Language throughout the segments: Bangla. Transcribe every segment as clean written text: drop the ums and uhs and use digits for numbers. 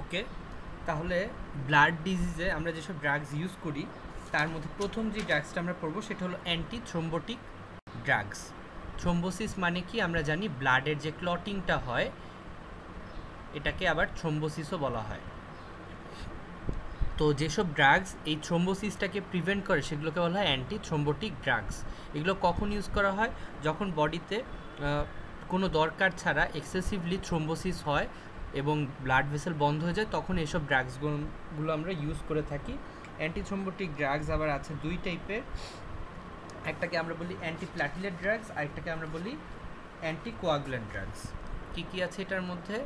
ওকে, তাহলে ব্লাড ডিজিজে আমরা যেসব ড্রাগস ইউজ করি তার মধ্যে প্রথম যে ড্রাগসটা আমরা পড়বো সেটা হলো অ্যান্টি থ্রোম্বোটিক ড্রাগস। থ্রোম্বোসিস মানে কি আমরা জানি, ব্লাডের যে ক্লটিংটা হয় এটাকে আবার থ্রোম্বোসিসও বলা হয়। তো যেসব ড্রাগস এই থ্রোম্বোসিসটাকে প্রিভেন্ট করে সেগুলোকে বলা হয় অ্যান্টি থ্রোম্বোটিক ড্রাগস। এগুলো কখন ইউজ করা হয়? যখন বডিতে কোনো দরকার ছাড়া এক্সেসিভলি থ্রোম্বোসিস হয় এবং ব্লাড ভেসেল বন্ধ হয়ে যায়, তখন এইসব ড্রাগসগুলো আমরা ইউজ করে থাকি। অ্যান্টি থ্রোম্বোটিক ড্রাগস আবার আছে দুই টাইপের, একটাকে আমরা বলি অ্যান্টি প্ল্যাটিলেট ড্রাগস, আরেকটাকে আমরা বলি অ্যান্টি কোয়াগুল্যান্ট ড্রাগস। কী কী আছে এটার মধ্যে?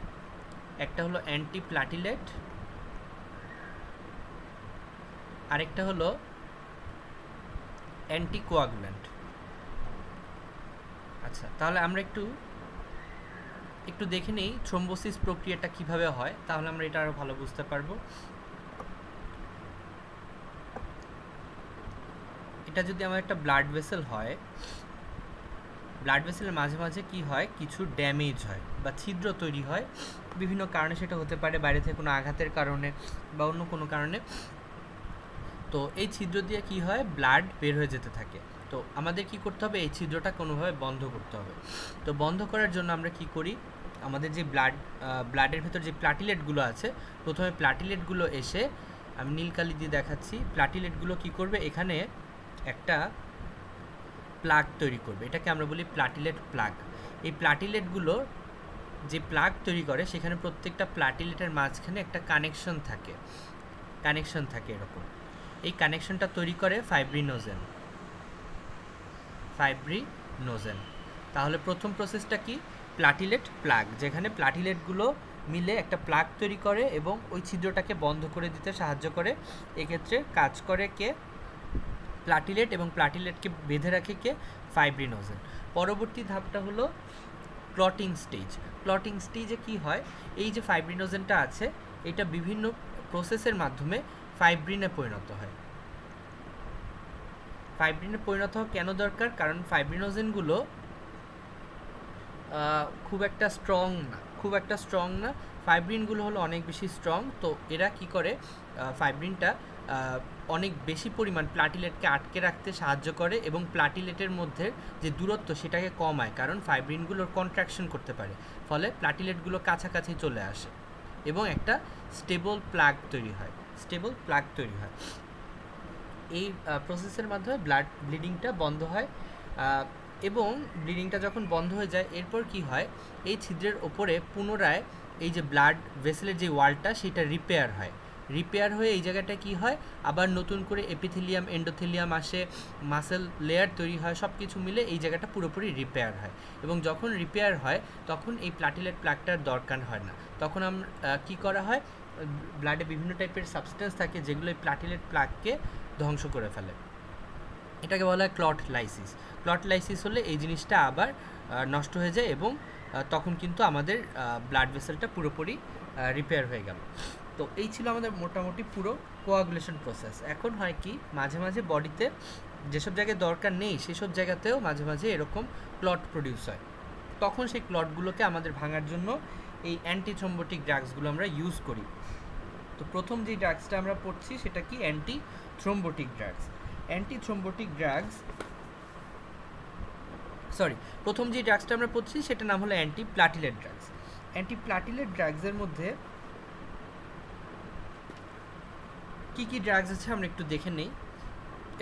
একটা হলো অ্যান্টি প্ল্যাটিলেট, আরেকটা হলো অ্যান্টি কোয়াগুল্যান্ট। আচ্ছা, তাহলে আমরা একটু দেখে নিই থ্রোম্বোসিস প্রক্রিয়াটা কিভাবে হয়, তাহলে আমরা এটা আরও ভালো বুঝতে পারবো। এটা যদি আমার একটা ব্লাড ভেসেল হয়, ব্লাড ভেসেলের মাঝে মাঝে কি হয়, কিছু ড্যামেজ হয় বা ছিদ্র তৈরি হয় বিভিন্ন কারণে। সেটা হতে পারে বাইরে থেকে কোনো আঘাতের কারণে বা অন্য কোনো কারণে। তো এই ছিদ্র দিয়ে কি হয়, ব্লাড বের হয়ে যেতে থাকে। তো আমাদের কি করতে হবে, এই ছিদ্রটা কোনোভাবে বন্ধ করতে হবে। তো বন্ধ করার জন্য আমরা কি করি, আমাদের যে ব্লাডের ভেতর যে প্লাটিলেটগুলো আছে, প্রথমে প্লাটিলেটগুলো এসে, আমি নীল কালি দিয়ে দেখাচ্ছি, প্লাটিলেটগুলো কি করবে, এখানে একটা প্লাগ তৈরি করবে, এটাকে আমরা বলি প্লাটিলেট প্লাগ। এই প্লাটিলেটগুলো যে প্লাগ তৈরি করে, সেখানে প্রত্যেকটা প্লাটিলেটের মাঝখানে একটা কানেকশন থাকে এরকম। এই কানেকশনটা তৈরি করে ফাইব্রিনোজেন। তাহলে প্রথম প্রসেসটা কি, প্লাটিলেট প্লাগ, যেখানে প্লাটিলেটগুলো মিলে একটা প্লাগ তৈরি করে এবং ওই ছিদ্রটাকে বন্ধ করে দিতে সাহায্য করে। এক্ষেত্রে কাজ করে কে, প্লাটিলেট, এবং প্লাটিলেটকে বেঁধে রাখে কে, ফাইব্রিনোজেন। পরবর্তী ধাপটা হলো ক্লটিং স্টেজে কি হয়, এই যে ফাইব্রিনোজেনটা আছে এটা বিভিন্ন প্রসেসের মাধ্যমে ফাইব্রিনে পরিণত হয়। ফাইব্রিনে পরিণত হওয়া কেন দরকার? কারণ ফাইব্রিনোজেনগুলো খুব একটা স্ট্রং না, ফাইব্রিনগুলো হলো অনেক বেশি স্ট্রং। তো এরা কি করে, ফাইব্রিনটা অনেক বেশি পরিমাণ প্লাটিলেটকে আটকে রাখতে সাহায্য করে এবং প্লাটিলেটের মধ্যে যে দূরত্ব সেটাকে কমায়, কারণ ফাইব্রিনগুলোর কন্ট্রাকশন করতে পারে, ফলে প্লাটিলেটগুলো কাছাকাছি চলে আসে এবং একটা স্টেবল প্লাগ তৈরি হয়। এই প্রসেসের মাধ্যমে ব্লিডিংটা বন্ধ হয়, এবং ব্লিডিংটা যখন বন্ধ হয়ে যায়, এরপর কি হয়, এই ছিদ্রের ওপরে পুনরায় এই যে ব্লাড ভেসেলের যে ওয়ালটা সেটা রিপেয়ার হয়ে এই জায়গাটা কি হয়, আবার নতুন করে এপিথেলিয়াম, এন্ডোথেলিয়াম আসে, মাসেল লেয়ার তৈরি হয়, সব কিছু মিলে এই জায়গাটা পুরোপুরি রিপেয়ার হয়। এবং যখন রিপেয়ার হয় তখন এই প্লাটিলেট প্লাগটার দরকার হয় না। তখন আমরা কী করা হয়, ব্লাডে বিভিন্ন টাইপের সাবস্টেন্স থাকে যেগুলো এই প্লাটিলেট প্লাগকে ধ্বংস করে ফেলে। এটাকে বলা হয় ক্লট লাইসিস হলে এই জিনিসটা আবার নষ্ট হয়ে যায় এবং তখন কিন্তু আমাদের ব্লাড ভেসেলটা পুরোপুরি রিপেয়ার হয়ে গেল। তো এই ছিল আমাদের মোটামুটি পুরো কোয়াগুলেশন প্রসেস। এখন হয় কি, মাঝে মাঝে বডিতে যেসব জায়গায় দরকার নেই সেসব জায়গাতেও মাঝে মাঝে এরকম ক্লট প্রডিউস হয়। তখন সেই ক্লটগুলোকে আমাদের ভাঙার জন্য এই অ্যান্টি থ্রোম্বোটিক ড্রাগসগুলো আমরা ইউজ করি। তো প্রথম যে ড্রাগসটা আমরা পড়ছি সেটা কি, অ্যান্টি থ্রোম্বোটিক ড্রাগস। প্রথম যে ড্রাগসটা আমরা পড়ছি সেটার নাম হলো অ্যান্টি প্লাটিলেট ড্রাগসের মধ্যে কি কি ড্রাগস আছে আমরা একটু দেখে নেই,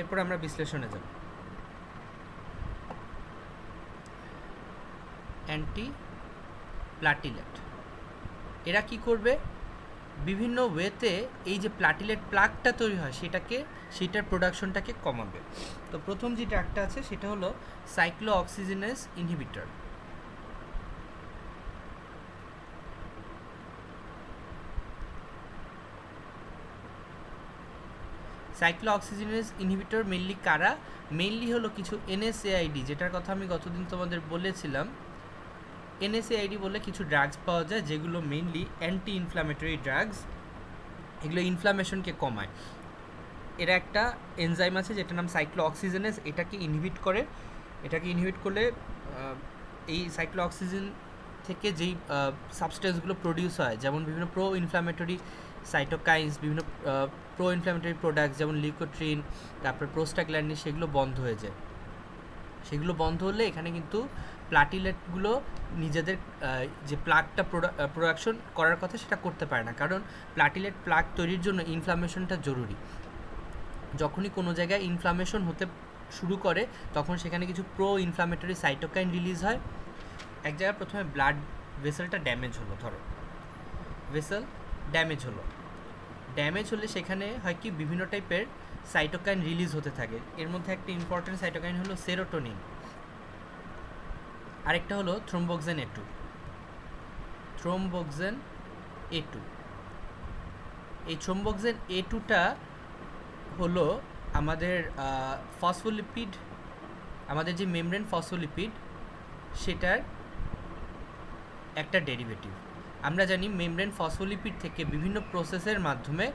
এরপর আমরা বিশ্লেষণে যাব। অ্যান্টি প্লাটিলেট এরা কি করবে, বিভিন্ন ওয়েতে এই যে প্লাটিলেট প্লাগটা তৈরি হয় সেটার প্রোডাকশনটাকে কমাবে। তো প্রথম যে ড্রাগটা আছে সেটা হলো সাইক্লোঅক্সিজেনেজ ইনহিবিটর। মেইনলি কারা, মেইনলি হলো কিছু এনএসএআইডি, যেটার কথা আমি গতদিন তোমাদের বলেছিলাম। এনএসএআইডি বলে কিছু ড্রাগস পাওয়া যায় যেগুলো মেইনলি অ্যান্টি ইনফ্ল্যামেটরি ড্রাগস, এগুলো ইনফ্ল্যামেশনকে কমায়। এরা একটা এনজাইম আছে যেটার নাম সাইক্লোঅক্সিজেনেজ, এটাকে ইনহিবিট করলে এই সাইক্লোঅক্সিজেন থেকে যেই সাবস্টেন্সগুলো প্রডিউস হয়, যেমন বিভিন্ন প্রো ইনফ্ল্যামেটরি সাইটোকাইন্স, বিভিন্ন প্রো ইনফ্ল্যামেটরি প্রোডাক্টস যেমন লিউকোট্রিন, তারপর প্রোস্টাগ্ল্যান্ডিন, সেগুলো বন্ধ হয়ে যায়। সেগুলো বন্ধ হলে এখানে কিন্তু প্লাটিলেটগুলো নিজেদের যে প্লাকটা প্রোডাকশন করার কথা সেটা করতে পারে না, কারণ প্লাটিলেট প্লাক তৈরির জন্য ইনফ্লামেশনটা জরুরি। যখনই কোনো জায়গায় ইনফ্লামেশন হতে শুরু করে তখন সেখানে কিছু প্রো ইনফ্লামেটরি সাইটোকাইন রিলিজ হয়। এক জায়গায় প্রথমে ব্লাড ভেসেলটা ড্যামেজ হলো, ধরো ভেসেল ড্যামেজ হলে সেখানে হয় কি বিভিন্ন টাইপের সাইটোকাইন রিলিজ হতে থাকে। এর মধ্যে একটা ইম্পর্টেন্ট সাইটোকাইন হলো সেরোটোনিন, আরেকটা হলো থ্রোম্বোক্সিন A2। এই থ্রোম্বোক্সিন A2টা হলো আমাদের ফসফোলিপিড, আমাদের যে মেমব্রেন ফসফোলিপিড সেটার একটা ডেরিভেটিভ। আমরা জানি মেমব্রেন ফসফোলিপিড থেকে বিভিন্ন প্রসেসের মাধ্যমে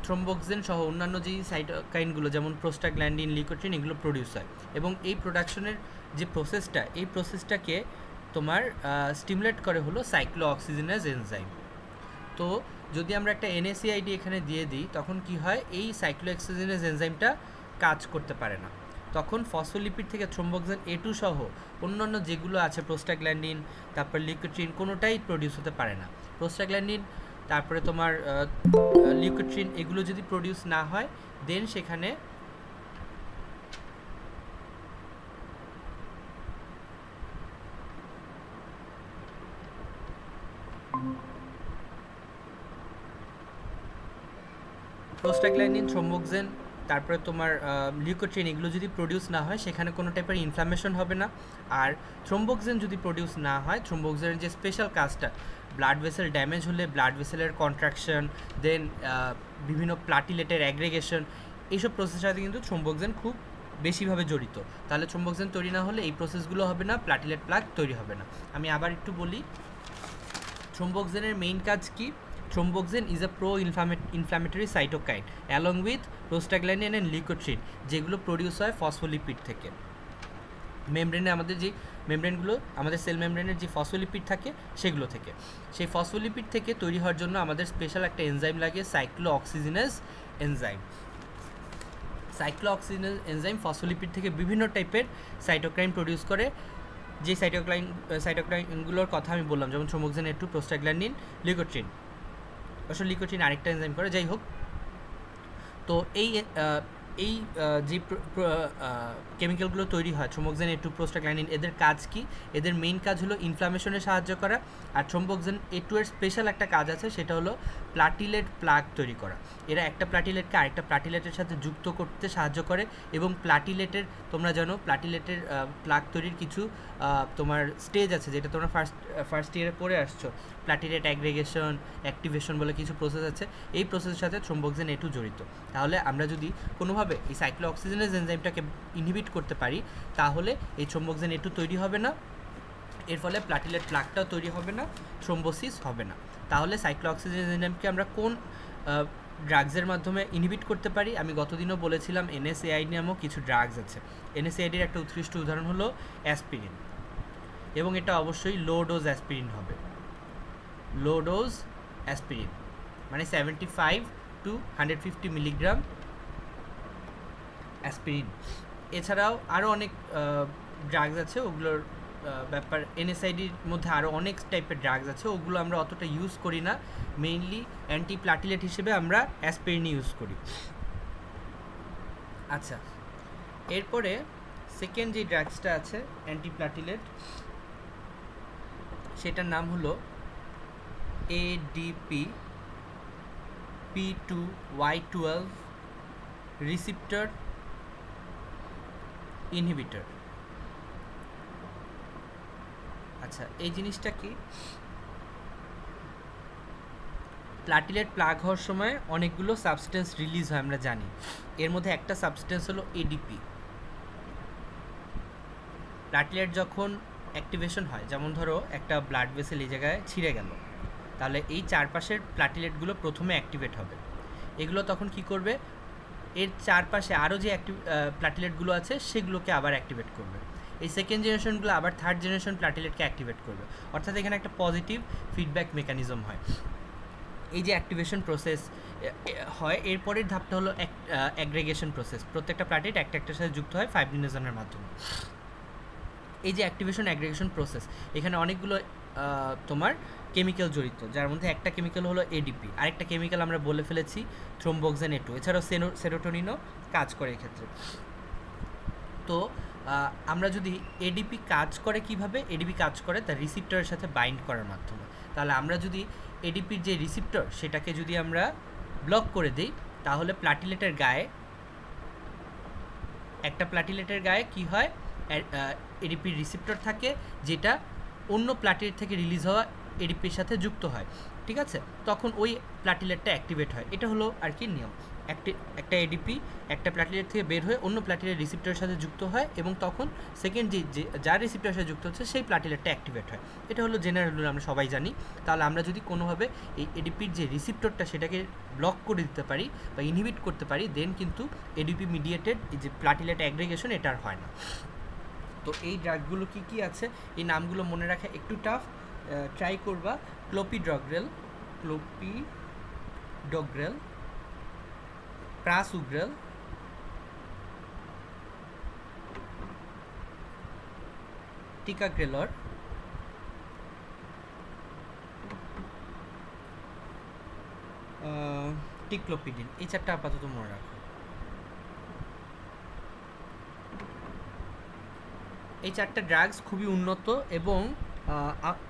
থ্রোম্বোক্সিন সহ অন্যান্য যেই সাইটোকাইনগুলো যেমন প্রোস্টাগ্ল্যান্ডিন, লিউকোট্রিন এগুলো প্রডিউস হয়, এবং এই প্রোডাকশনের যে প্রসেসটা, এই প্রসেসটাকে তোমার স্টিমুলেট করে হলো সাইক্লোঅক্সিজেনেজ এনজাইম। তো যদি আমরা একটা NaCl এখানে দিয়ে দিই তখন কি হয়, এই সাইক্লোঅক্সিজেনেজ এনজাইমটা কাজ করতে পারে না। তখন ফসফোলিপিড থেকে থ্রোম্বোক্সিন A2 সহ অন্যান্য যেগুলো আছে প্রোস্টাগ্ল্যান্ডিন, তারপর লিউকোট্রিন, কোনোটাই প্রডিউস হতে পারে না। প্রোস্টাগ্ল্যান্ডিন, তারপরে তোমার লিউকোট্রিন এগুলো যদি প্রডিউস না হয় দেন সেখানে প্রোস্টাগ্ল্যান্ডিন, থ্রোম্বোক্সিন, তারপরে তোমার লিউকোট্রিন এগুলো যদি প্রডিউস না হয় সেখানে কোনো টাইপের ইনফ্লামেশন হবে না। আর থ্রোম্বোক্সিন যদি প্রডিউস না হয়, থ্রোম্বোক্সিনের যে স্পেশাল কাজটা, ব্লাড ভেসেল ড্যামেজ হলে ব্লাড ভেসেলের কন্ট্রাকশন, দেন বিভিন্ন প্লাটিলেটের অ্যাগ্রেগেশন, এইসব প্রসেসের সাথে কিন্তু থ্রোম্বোক্সিন খুব বেশিভাবে জড়িত। তাহলে থ্রোম্বোক্সিন তৈরি না হলে এই প্রসেসগুলো হবে না, প্লাটিলেট প্লাক তৈরি হবে না। আমি আবার একটু বলি, থ্রোম্বোক্সিনের মেইন কাজ কি? Thromboxane is a pro-inflammatory cytokine along with prostaglandin and leukotriene, যেগুলো প্রডিউস হয় ফসফোলিপিড থেকে। মেমব্রেনে আমাদের যে মেমব্রেনগুলো, আমাদের সেল মেমব্রেনের যে ফসফোলিপিড থাকে সেগুলো থেকে, সেই ফসফোলিপিড থেকে তৈরি হওয়ার জন্য আমাদের স্পেশাল একটা এনজাইম লাগে, সাইক্লোঅক্সিজেনেজ এনজাইম। সাইক্লোঅক্সিজেনেজ এনজাইম ফসফোলিপিড থেকে বিভিন্ন টাইপের সাইটোকাইন প্রডিউস করে। যে সাইটোকাইনগুলোর কথা আমি বললাম, যেমন থ্রোম্বোক্সিন A2, প্রোস্টাগ্ল্যান্ডিন, লিউকোট্রিন। আসলে লিউকোট্রিন আরেকটা এনজাইম করে, যাই হোক। তো এই যে কেমিক্যালগুলো তৈরি হয় থ্রোম্বোক্সিন A2, প্রোস্টাগ্ল্যান্ডিন, এদের কাজ কি? এদের মেইন কাজ হলো ইনফ্লামেশনে সাহায্য করা। আর থ্রোম্বোক্সিন A2 এর স্পেশাল একটা কাজ আছে, সেটা হলো প্লাটিলেট প্লাক তৈরি করা। এরা একটা প্লাটিলেটকে আরেকটা প্লাটিলেটের সাথে যুক্ত করতে সাহায্য করে, এবং প্লাটিলেটের, তোমরা জানো প্লাটিলেটের প্লাক তৈরির কিছু তোমার স্টেজ আছে, যেটা তোমরা ফার্স্ট ইয়ারে পড়ে আসছো। প্লাটিলেট অ্যাগ্রেগেশন, অ্যাক্টিভেশন বলে কিছু প্রসেস আছে, এই প্রসেসের সাথে থ্রোম্বোক্সিন A2 জড়িত। তাহলে আমরা যদি কোনোভাবে এই সাইক্লোঅক্সিজেনেজ এনজাইমটাকে ইনহিবিট করতে পারি তাহলে এই থ্রোম্বোক্সিন A2 তৈরি হবে না, এর ফলে প্লাটিলেট প্লাকটাও তৈরি হবে না, থ্রোম্বোসিস হবে না। তাহলে সাইক্লোঅক্সিজেনেজ এনজাইমকে আমরা কোন ড্রাগসের মাধ্যমে ইনহিবিট করতে পারি? আমি গতদিনও বলেছিলাম NSAID নামক কিছু ড্রাগস আছে। NSAID এর একটা উৎকৃষ্ট উদাহরণ হলো অ্যাসপিরিন, এবং এটা অবশ্যই লো ডোজ অ্যাসপিরিন হবে। লো ডোজ অ্যাসপিরিন মানে 75 to 150 মিলিগ্রাম অ্যাসপিরিন। এছাড়াও আরও অনেক ড্রাগস আছে, ওগুলোর ব্যাপার NSAIDর মধ্যে আরও অনেক টাইপের ড্রাগস আছে, ওগুলো আমরা অতটা ইউজ করি না। মেইনলি অ্যান্টিপ্লাটিলেট হিসেবে আমরা অ্যাসপিরিন ইউজ করি। আচ্ছা, এরপরে সেকেন্ড যে ড্রাগসটা আছে অ্যান্টিপ্লাটিলেট, সেটার নাম হলো ADP P2Y12 রিসিপ্টর ইনহিবিটর। আচ্ছা, এই জিনিসটা কি? প্লাটিলেট প্লাগ হওয়ার সময় অনেকগুলো সাবস্টেন্স রিলিজ হয়, আমরা জানি। এর মধ্যে একটা সাবস্টেন্স হলো ADP। প্লাটিলেট যখন অ্যাক্টিভেশন হয়, যেমন ধরো একটা ব্লাড ভেসেল এই জায়গায় ছিঁড়ে গেল, তাহলে এই চারপাশের প্লাটিলেটগুলো প্রথমে অ্যাক্টিভেট হবে। এগুলো তখন কি করবে? এর চারপাশে আরও যে প্লাটিলেটগুলো আছে সেগুলোকে আবার অ্যাক্টিভেট করবে। এই সেকেন্ড জেনারেশনগুলো আবার থার্ড জেনারেশন প্ল্যাটিলেটকে অ্যাক্টিভেট করবে, অর্থাৎ এখানে একটা পজিটিভ ফিডব্যাক মেকানিজম হয়। এই যে অ্যাক্টিভেশন প্রসেস হয়, এরপরের ধাপটা হলো অ্যাগ্রেগেশন প্রসেস। প্রত্যেকটা প্ল্যাটিলেট একটা একটার সাথে যুক্ত হয় ফাইব্রিনোজেনের মাধ্যমে। এই যে অ্যাক্টিভেশন অ্যাগ্রেগেশন প্রসেস, এখানে অনেকগুলো তোমার কেমিক্যাল জড়িত, যার মধ্যে একটা কেমিক্যাল হলো এডিপি, আরেকটা কেমিক্যাল আমরা বলে ফেলেছি থ্রোম্বোক্সেন A2, এছাড়াও সেরোটোনিনও কাজ করে এক্ষেত্রে। তো আমরা যদি এডিপি কাজ করে কিভাবে, এডিপি কাজ করে তার রিসিপ্টরের সাথে বাইন্ড করার মাধ্যমে। তাহলে আমরা যদি এডিপির যে রিসিপ্টর সেটাকে যদি আমরা ব্লক করে দিই, তাহলে প্ল্যাটিলেটের গায়ে, একটা প্ল্যাটিলেটের গায়ে কি হয়, এডিপির রিসিপ্টর থাকে যেটা অন্য প্ল্যাটিলেট থেকে রিলিজ হওয়া এডিপির সাথে যুক্ত হয়, ঠিক আছে? তখন ওই প্ল্যাটিলেটটা অ্যাক্টিভেট হয়। এটা হলো আর কি নিয়ম। একটা এডিপি একটা প্ল্যাটিলেট থেকে বের হয়ে অন্য প্ল্যাটিলেট রিসিপ্টরের সাথে যুক্ত হয়, এবং তখন সেকেন্ড যার রিসিপ্টরের সাথে যুক্ত হচ্ছে সেই প্ল্যাটিলেটটা অ্যাক্টিভেট হয়। এটা হলো জেনারেল রুল, আমরা সবাই জানি। তাহলে আমরা যদি কোনোভাবে এই এডিপির যে রিসিপ্টরটা সেটাকে ব্লক করে দিতে পারি বা ইনহিবিট করতে পারি, দেন কিন্তু এডিপি মিডিয়েটেড এই যে প্ল্যাটিলেট অ্যাগ্রিগেশন এটা আর হয় না। তো এই ড্রাগগুলো কি কি আছে, এই নামগুলো মনে রাখা একটু টাফ, ট্রাই করবা। ক্লোপিডগ্রেল, প্রাসুগ্রেল, টিকাগ্রেলর, টিক্লোপিডিন, এই চারটা আপাতত মনে রাখো। এই চারটা ড্রাগস খুবই উন্নত, এবং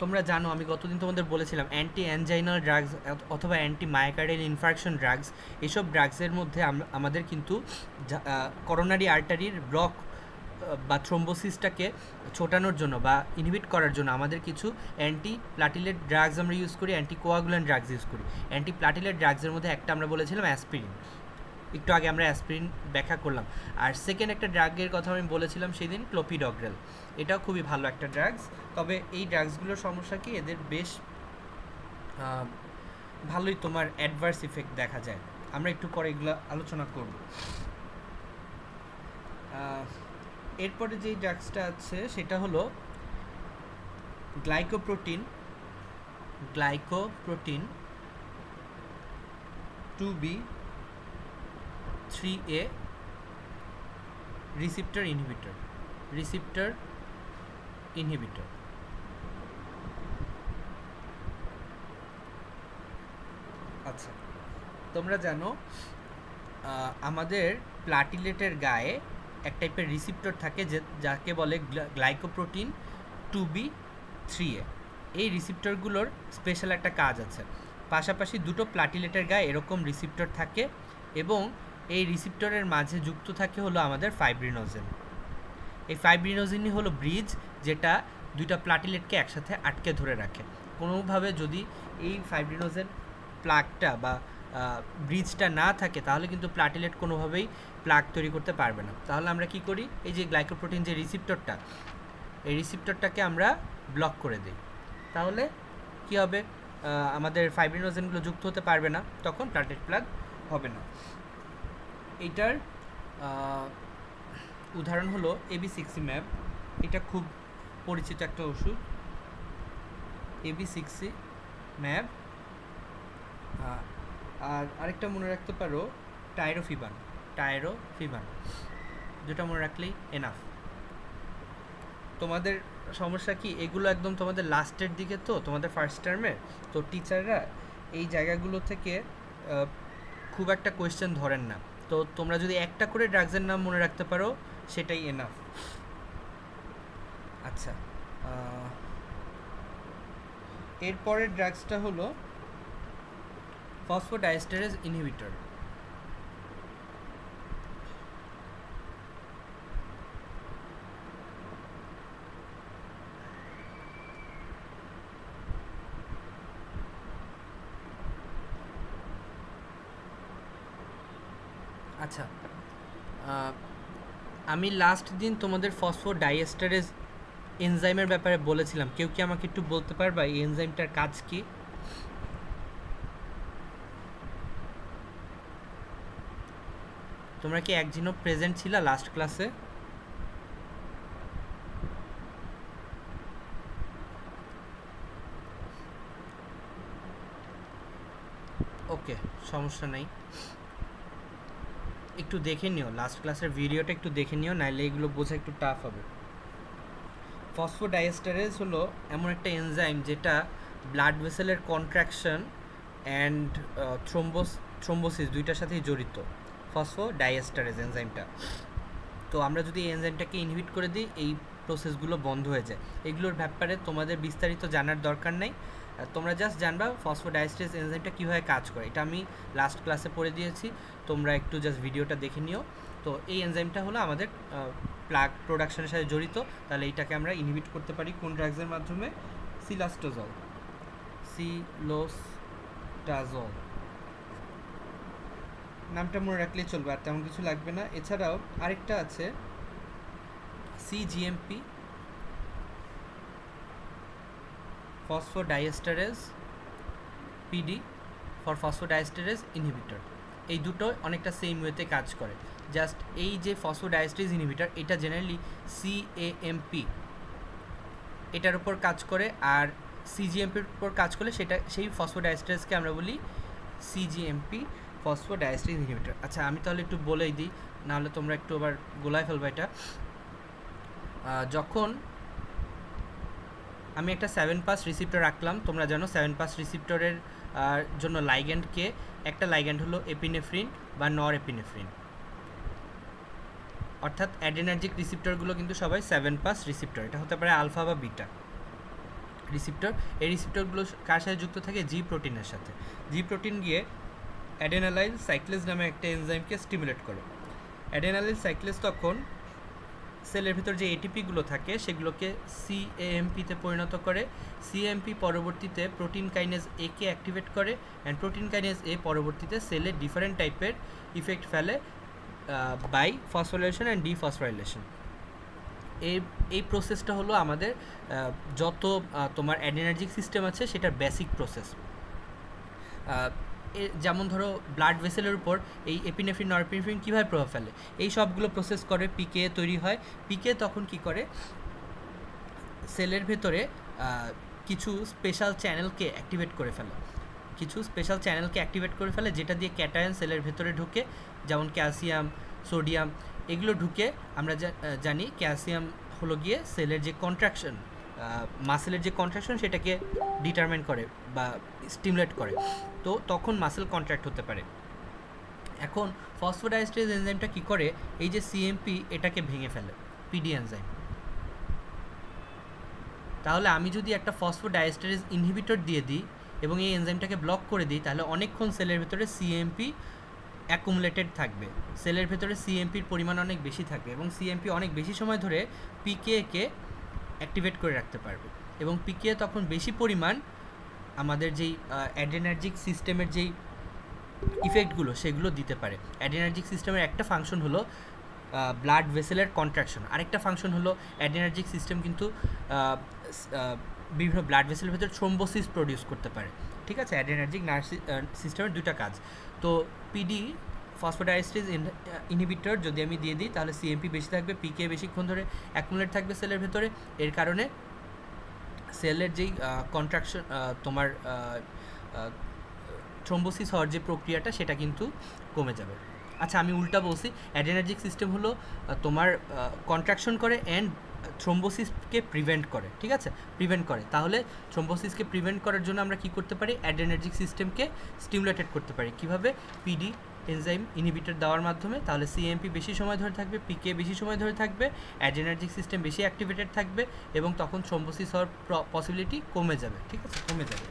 তোমরা জানো আমি গতদিন তোমাদের বলেছিলাম অ্যান্টি অ্যানজাইনাল ড্রাগস অথবা অ্যান্টি মায়োকার্ডিয়াল ইনফার্কশন ড্রাগস, এইসব ড্রাগসের মধ্যে আমাদের কিন্তু করোনারি আর্টারির ব্লক বা থ্রোম্বোসিসটাকে ছোটানোর জন্য বা ইনহিবিট করার জন্য আমাদের কিছু অ্যান্টি প্ল্যাটিলেট ড্রাগস আমরা ইউজ করি, অ্যান্টি কোয়াগুল্যান্ট ড্রাগস ইউজ করি। অ্যান্টি প্ল্যাটিলেট ড্রাগসের মধ্যে একটা আমরা বলেছিলাম অ্যাসপিরিন, একটু আগে আমরা অ্যাসপিরিন ব্যাখ্যা করলাম। আর সেকেন্ড একটা ড্রাগের কথা আমি বলেছিলাম সেদিন, ক্লোপিডগ্রেল, এটাও খুবই ভালো একটা ড্রাগস। তবে এই ড্রাগসগুলোর সমস্যা কি, এদের বেশ ভালোই তোমার অ্যাডভার্স ইফেক্ট দেখা যায়, আমরা একটু পরে এগুলো আলোচনা করব। এরপরে যেই ড্রাগসটা আছে সেটা হলো গ্লাইকোপ্রোটিন 2B3A রিসিপ্টর ইনহিবিটর। আচ্ছা, তোমরা জানো আমাদের প্ল্যাটিলেটের গায়ে এক টাইপের রিসিপ্টর থাকে যাকে বলে গ্লাইকোপ্রোটিন 2B3A। এই রিসিপ্টরগুলোর স্পেশাল একটা কাজ আছে। পাশাপাশি দুটো প্ল্যাটিলেটের গায়ে এরকম রিসিপ্টর থাকে, এবং এই রিসিপ্টরের মাঝে যুক্ত থাকে হলো আমাদের ফাইব্রিনোজেন। এই ফাইব্রিনোজেনই হলো ব্রিজ, যেটা দুইটা প্ল্যাটিলেটকে একসাথে আটকে ধরে রাখে। কোনোভাবে যদি এই ফাইব্রিনোজেন প্লাগটা বা ব্রিজটা না থাকে, তাহলে কিন্তু প্ল্যাটিলেট কোনোভাবেই প্লাগ তৈরি করতে পারবে না। তাহলে আমরা কি করি, এই যে গ্লাইকোপ্রোটিন যে রিসিপ্টরটা, এই রিসিপ্টরটাকে আমরা ব্লক করে দিই। তাহলে কি হবে, আমাদের ফাইব্রিনোজেনগুলো যুক্ত হতে পারবে না, তখন প্ল্যাটিলেট প্লাগ হবে না। এইটার উদাহরণ হলো AB6C-ম্যাব, এটা খুব পরিচিত একটা ওষুধ। AB6C-ম্যাব, আর আরেকটা মনে রাখতে পারো টাইরোফিবান, দুটা মনে রাখলেই এনাফ। তোমাদের সমস্যা কি, এগুলো একদম তোমাদের লাস্টের দিকে, তো তোমাদের ফার্স্ট টার্মে, তো টিচাররা এই জায়গাগুলো থেকে খুব একটা কোয়েশ্চেন ধরেন না। তো তোমরা যদি একটা করে ড্রাগসের নাম মনে রাখতে পারো সেটাই এনাফ। আচ্ছা, এরপরের ড্রাগসটা হলো ফসফোডাইএস্টারেজ ইনহিবিটর। আচ্ছা, আমি লাস্ট দিন তোমাদের ফসফোডাইএস্টারেজ এনজাইমের ব্যাপারে বলেছিলাম, কেউ কি আমাকে একটু বলতে পারবা এই এনজাইমটার কাজ কি? তোমরা কি একদিনও প্রেজেন্ট ছিলা লাস্ট ক্লাসে? ওকে, সমস্যা নেই, একটু দেখে নিও লাস্ট ক্লাসের ভিডিওটা, একটু দেখে নিও, নাইলে এগুলো বোঝা একটু টাফ হবে। ফসফোডাইএস্টারেজ হলো এমন একটা এনজাইম যেটা ব্লাড ভেসেলের কন্ট্রাকশন অ্যান্ড থ্রোম্বোসিস দুইটার সাথেই জড়িত, ফসফোডাইএস্টারেজ এনজাইমটা। তো আমরা যদি এই এনজাইমটাকে ইনহিবিট করে দিই, এই প্রসেসগুলো বন্ধ হয়ে যায়। এগুলোর ব্যাপারে তোমাদের বিস্তারিত জানার দরকার নেই, তোমরা জাস্ট জানবা ফসফোডাইএস্টারেজ এনজাইমটা কীভাবে কাজ করে, এটা আমি লাস্ট ক্লাসে পড়ে দিয়েছি, তোমরা একটু জাস্ট ভিডিওটা দেখে নিও। তো এই এনজাইমটা হলো আমাদের প্লাগ প্রোডাকশনের সাথে জড়িত, তাহলে এইটাকে আমরা ইনহিবিট করতে পারি কোন ড্রাগসের মাধ্যমে? সিলাস্টোজল, সিলোস্টাজল নামটা মনে রাখলেই চলবে, আর তেমন কিছু লাগবে না। এছাড়াও আরেকটা আছে cGMP, phosphodiesterase, PD for phosphodiesterase inhibitor. এই দুটো অনেকটা সেম ওয়েতে কাজ করে, জাস্ট এই যে ফসফোডাইএস্টারেজ ইনহিবিটর এটা জেনারেলি সিএএমপি এটার উপর কাজ করে, আর সিজিএমপির উপর কাজ করলে সেটা সেই ফসফোডাইএস্টারেজকে আমরা বলি সিজিএমপি, ফসফোডাইএস্টারেজ ইনহিবিটর। আচ্ছা আমি তাহলে একটু বলেই দিই, নাহলে তোমরা একটু আবার গোলায় ফেলবে এটা। যখন আমি একটা 7' রিসিপ্টর রাখলাম, তোমরা জানো 7' রিসিপ্টরের জন্য লাইগ্যান্ডকে, একটা লাইগ্যান্ড হলো এপিনেফ্রিন বা নর এপিনেফ্রিন, অর্থাৎ অ্যাডেনার্জিক রিসিপ্টরগুলো কিন্তু সবাই 7' রিসিপ্টর, এটা হতে পারে আলফা বা বিটা রিসিপ্টর। এই রিসিপ্টরগুলো কার সাথে যুক্ত থাকে? জি প্রোটিনের সাথে। জি প্রোটিন গিয়ে অ্যাডেনালাইল সাইক্লেজ নামে একটা এনজাইমকে স্টিমুলেট করে। অ্যাডেনালাইল সাইক্লেজ তখন সেলের ভিতর যে এটিপিগুলো থাকে সেগুলোকে সিএএমপিতে পরিণত করে, সিএমপি পরবর্তীতে প্রোটিন কাইনেজ এ কে অ্যাক্টিভেট করে, অ্যান্ড প্রোটিন কাইনেজ এ পরবর্তীতে সেলে ডিফারেন্ট টাইপের ইফেক্ট ফেলে বাই ফসফোরাইলেশন অ্যান্ড ডিফসফোরাইলেশন। এই প্রসেসটা হলো আমাদের যত তোমার অ্যাডেনার্জিক সিস্টেম আছে সেটার বেসিক প্রসেস। যেমন ধরো ব্লাড ভেসেলের উপর এই এপিনেফ্রিন নরএপিনেফ্রিন কীভাবে প্রভাব ফেলে, এই সবগুলো প্রসেস করে পিকে তৈরি হয়। পিকে তখন কি করে, সেলের ভেতরে কিছু স্পেশাল চ্যানেলকে অ্যাক্টিভেট করে ফেলে, যেটা দিয়ে ক্যাটায়ন সেলের ভেতরে ঢুকে, যেমন ক্যালসিয়াম, সোডিয়াম, এগুলো ঢুকে আমরা জানি ক্যালসিয়াম হলো গিয়ে সেলের যে কন্ট্রাকশন, মাসেলের যে কন্ট্রাকশন সেটাকে ডিটারমাইন করে বা স্টিমুলেট করে, তো তখন মাসেল কন্ট্রাক্ট হতে পারে। এখন ফসফোডাইএস্টারেজ এনজাইমটা কি করে, এই যে সিএমপি এটাকে ভেঙে ফেলে, পিডি এনজাইম। তাহলে আমি যদি একটা ফসফোডাইএস্টারেজ ইনহিবিটর দিয়ে দিই এবং এই এনজাইমটাকে ব্লক করে দিই, তাহলে অনেকক্ষণ সেলের ভেতরে সিএমপি অ্যাকুমুলেটেড থাকবে, সেলের ভেতরে সিএমপির পরিমাণ অনেক বেশি থাকবে, এবং সিএমপি অনেক বেশি সময় ধরে পিকেকে অ্যাক্টিভেট করে রাখতে পারবে, এবং পিকে তখন বেশি পরিমাণ আমাদের যেই অ্যাডেনার্জিক সিস্টেমের যেই ইফেক্টগুলো সেগুলো দিতে পারে। অ্যাডেনার্জিক সিস্টেমের একটা ফাংশন হলো ব্লাড ভেসেলের কন্ট্রাকশন, আরেকটা ফাংশন হলো অ্যাডেনার্জিক সিস্টেম কিন্তু বিভিন্ন ব্লাড ভেসেলের ভেতরে থ্রোম্বোসিস প্রডিউস করতে পারে। ঠিক আছে, অ্যাডেনার্জিক নার্ভ সিস্টেমের দুইটা কাজ। তো পিডি ফসফোডাইএস্টারেজ ইনহিবিটর যদি আমি দিয়ে দিই, তাহলে সিএমপি বেশি থাকবে, পিকে বেশিক্ষণ ধরে অ্যাকুমুলেট থাকবে সেলের ভেতরে, এর কারণে সেলের যেই কন্ট্রাকশন তোমার থ্রোম্বোসিস হওয়ার যে প্রক্রিয়াটা সেটা কিন্তু কমে যাবে। আচ্ছা আমি উল্টা বলছি, অ্যাডেনার্জিক সিস্টেম হলো তোমার কন্ট্রাকশন করে অ্যান্ড থ্রোম্বোসিসকে প্রিভেন্ট করে, ঠিক আছে, প্রিভেন্ট করে। তাহলে থ্রোম্বোসিসকে প্রিভেন্ট করার জন্য আমরা কি করতে পারি, অ্যাডেনার্জিক সিস্টেমকে স্টিমুলেটেড করতে পারি। কিভাবে? পিডি এনজাইম ইনহিবিটর দেওয়ার মাধ্যমে। তাহলে সিএমপি বেশি সময় ধরে থাকবে, পিকে বেশি সময় ধরে থাকবে, অ্যাডেনার্জিক সিস্টেম বেশি অ্যাক্টিভেটেড থাকবে, এবং তখন থ্রোম্বোসিস হওয়ার পসিবিলিটি কমে যাবে, ঠিক আছে, কমে যাবে।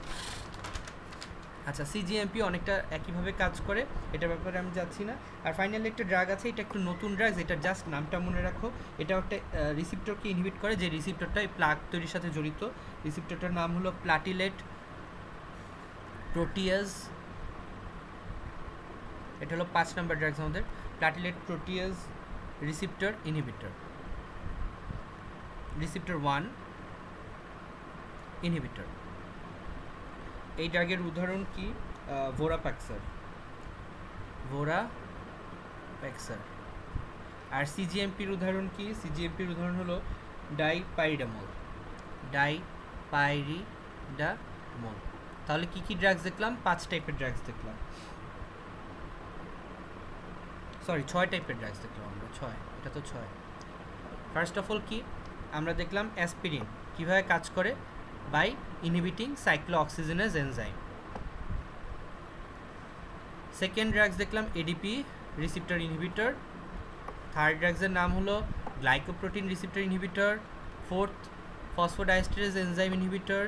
আচ্ছা সিজিএমপি অনেকটা একইভাবে কাজ করে, এটার ব্যাপারে আমি যাচ্ছি না। আর ফাইনালি একটা ড্রাগ আছে, এটা একটু নতুন ড্রাগ, এটা জাস্ট নামটা মনে রাখো। এটা একটা রিসিপ্টরকে ইনহিবিট করে, যে রিসিপ্টরটা এই প্লাগ তৈরির সাথে জড়িত। রিসিপ্টরটার নাম হলো প্লাটিলেট প্রোটিয়াজ। এটা হলো 5 নম্বর ড্রাগস আমাদের, platelet protease receptor inhibitor, receptor 1 inhibitor. এই ড্রাগের উদাহরণ কি? ভোরাপ্যাক্সার। আর সিজিএমপির উদাহরণ কি? সিজিএমপির উদাহরণ হলো ডাইপাইরিডামল। তাহলে কি কি ড্রাগস দেখলাম? 5 টাইপের ড্রাগস দেখলাম, সরি 6 টাইপের ড্রাগস দেখলাম আমরা, 6, এটা তো 6। ফার্স্ট অফ অল কি আমরা দেখলাম? অ্যাসপিরিন কীভাবে কাজ করে? By inhibiting cyclooxygenase enzyme. Second drugs দেখলাম এডিপি রিসিপ্টর ইনহিবিটর। থার্ড ড্রাগসের নাম হলো glycoprotein receptor inhibitor. Fourth phosphodiesterase enzyme inhibitor.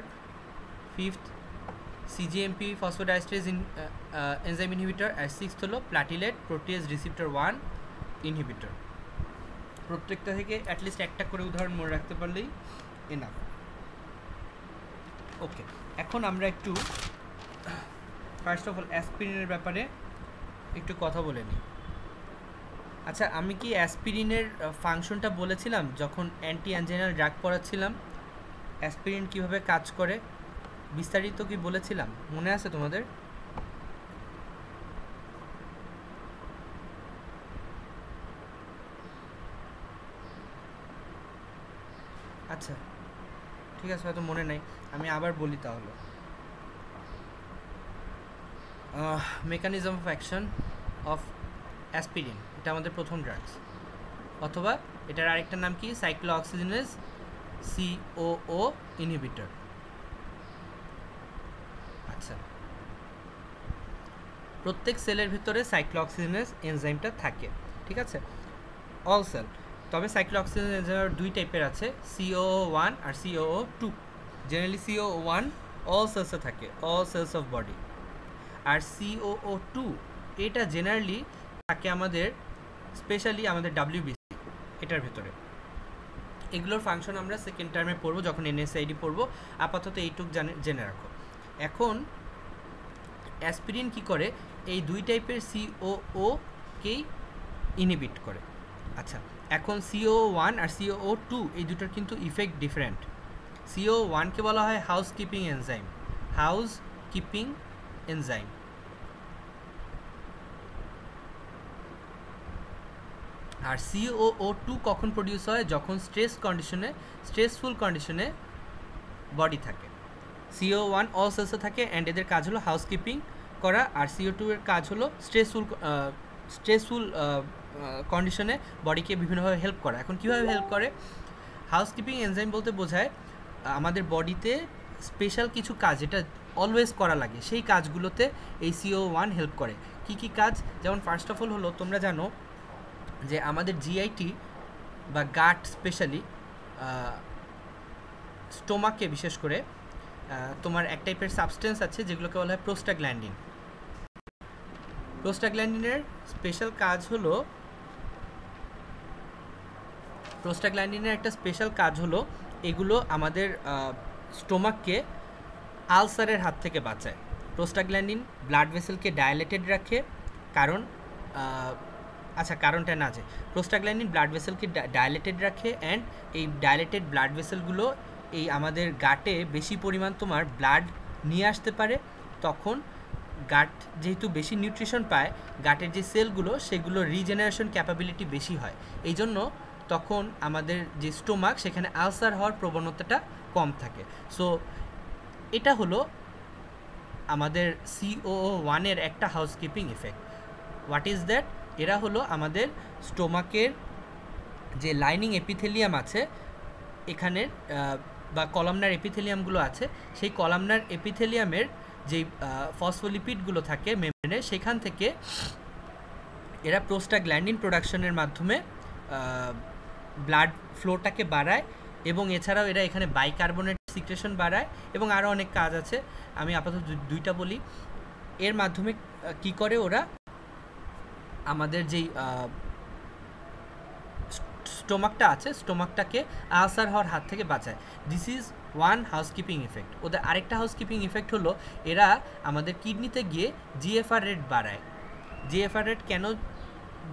Fifth cGMP phosphodiesterase enzyme inhibitor. আর সিক্সথ হলো প্লাটিলেট প্রোটিয়েজ রিসিপ্টর 1 ইনহিবিটর। প্রত্যেকটা থেকে অ্যাটলিস্ট একটা করে উদাহরণ মনে রাখতে পারলেই এনাফ। ওকে, এখন আমরা একটু ফার্স্ট অফ অল অ্যাসপিরিনের ব্যাপারে একটু কথা বলে নিই। আচ্ছা, আমি কি অ্যাসপিরিনের ফাংশনটা বলেছিলাম যখন অ্যান্টি অ্যাঞ্জাইনাল ড্রাগ পড়াচ্ছিলাম? অ্যাসপিরিন কীভাবে কাজ করে বিস্তারিত কি বলেছিলাম? মনে আছে তোমাদের? আচ্ছা ঠিক আছে, হয়তো মনে নাই, আমি আবার বলি তাহলে। Mechanism of action of aspirin, এটা আমাদের প্রথম ড্রাগস, অথবা এটার আরেকটা নাম কি? সাইক্লোঅক্সিজেনেজ COO ইনহিবিটর। আচ্ছা, প্রত্যেক সেলের ভিতরে সাইক্লোঅক্সিজেনেজ এনজাইমটা থাকে, ঠিক আছে, অল সেল। তবে সাইক্লোঅক্সিজেনেজ এনজাইম দুই টাইপের আছে, COO1 আর COO2। জেনারেলি COO1 অল সেলসে থাকে, অল সেলস অফ বডি। আর COO2 এটা জেনারেলি থাকে আমাদের, স্পেশালি আমাদের WBC এটার ভিতরে। এগুলোর ফাংশন আমরা সেকেন্ড টার্মে পড়বো যখন NSAID পড়বো, আপাতত এইটুক জেনে রাখো। এখন অ্যাসপিরিন কি করে? এই দুই টাইপের COO-কেই ইনহিবিট করে। আচ্ছা, এখন COO1 আর COO2 এই দুটোর কিন্তু ইফেক্ট ডিফারেন্ট। COO1-কে বলা হয় house keeping enzyme, house keeping enzyme. আর COO2 কখন প্রডিউস হয়? যখন স্ট্রেসফুল কন্ডিশনে বডি থাকে। COO1 অল সেলসে থাকে অ্যান্ড এদের কাজ হলো হাউসকিপিং করা, আর CO2 এর কাজ হলো স্ট্রেসফুল কন্ডিশনে বডিকে বিভিন্নভাবে হেল্প করা। এখন কীভাবে হেল্প করে? হাউসকিপিং এনজাইম বলতে বোঝায় আমাদের বডিতে স্পেশাল কিছু কাজ যেটা অলওয়েজ করা লাগে, সেই কাজগুলোতে এই COO1 হেল্প করে। কি কি কাজ? যেমন ফার্স্ট অফ অল হলো, তোমরা জানো যে আমাদের GIT বা গাট, স্পেশালি স্টোমাকে বিশেষ করে, তোমার এক টাইপের সাবস্টেন্স আছে যেগুলোকে বলা হয় প্রোস্টাগ্ল্যান্ডিন। প্রোস্টাগ্ল্যান্ডিনের স্পেশাল কাজ হলো, এগুলো আমাদের স্টোমাককে আলসারের হাত থেকে বাঁচায়। প্রোস্টাগ্ল্যান্ডিন ব্লাড ভেসেলকে ডায়ালেটেড রাখে, কারণ কারণটা না, যে প্রোস্টাগ্ল্যান্ডিন ব্লাড ভেসেলকে ডায়ালেটেড রাখে অ্যান্ড এই ডায়ালেটেড ব্লাড ভেসেলগুলো এই আমাদের গাটে বেশি পরিমাণ তোমার ব্লাড নিয়ে আসতে পারে। তখন গাট যেহেতু বেশি নিউট্রিশন পায়, গাটের যে সেলগুলো সেগুলো রিজেনারেশন ক্যাপাবিলিটি বেশি হয়, এই জন্য তখন আমাদের যে স্টোমাক সেখানে আলসার হওয়ার প্রবণতাটা কম থাকে। সো এটা হলো আমাদের COO1-এর একটা housekeeping effect. What is that? এরা হলো আমাদের স্টোমাকের যে লাইনিং এপিথেলিয়াম আছে এখানের, বা কলামনার এপিথেলিয়ামগুলো আছে, সেই কলামনার এপিথেলিয়ামের যেই ফসফোলিপিডগুলো থাকে মেমব্রেনে, সেখান থেকে এরা প্রোস্টাগ্ল্যান্ডিন প্রোডাকশনের মাধ্যমে ব্লাড ফ্লোটাকে বাড়ায়, এবং এছাড়াও এরা এখানে বাইকার্বনেট সিক্রেশন বাড়ায়, এবং আরও অনেক কাজ আছে, আমি আপাতত দুইটা বলি। এর মাধ্যমে কি করে ওরা? আমাদের যেই স্টোমাকটা আছে, স্টোমাকটাকে আলসার হওয়ার হাত থেকে বাঁচায়। This is one housekeeping effect. ওদের আরেকটা হাউসকিপিং ইফেক্ট হলো এরা আমাদের কিডনিতে গিয়ে GFR রেট বাড়ায়। GFR রেট কেন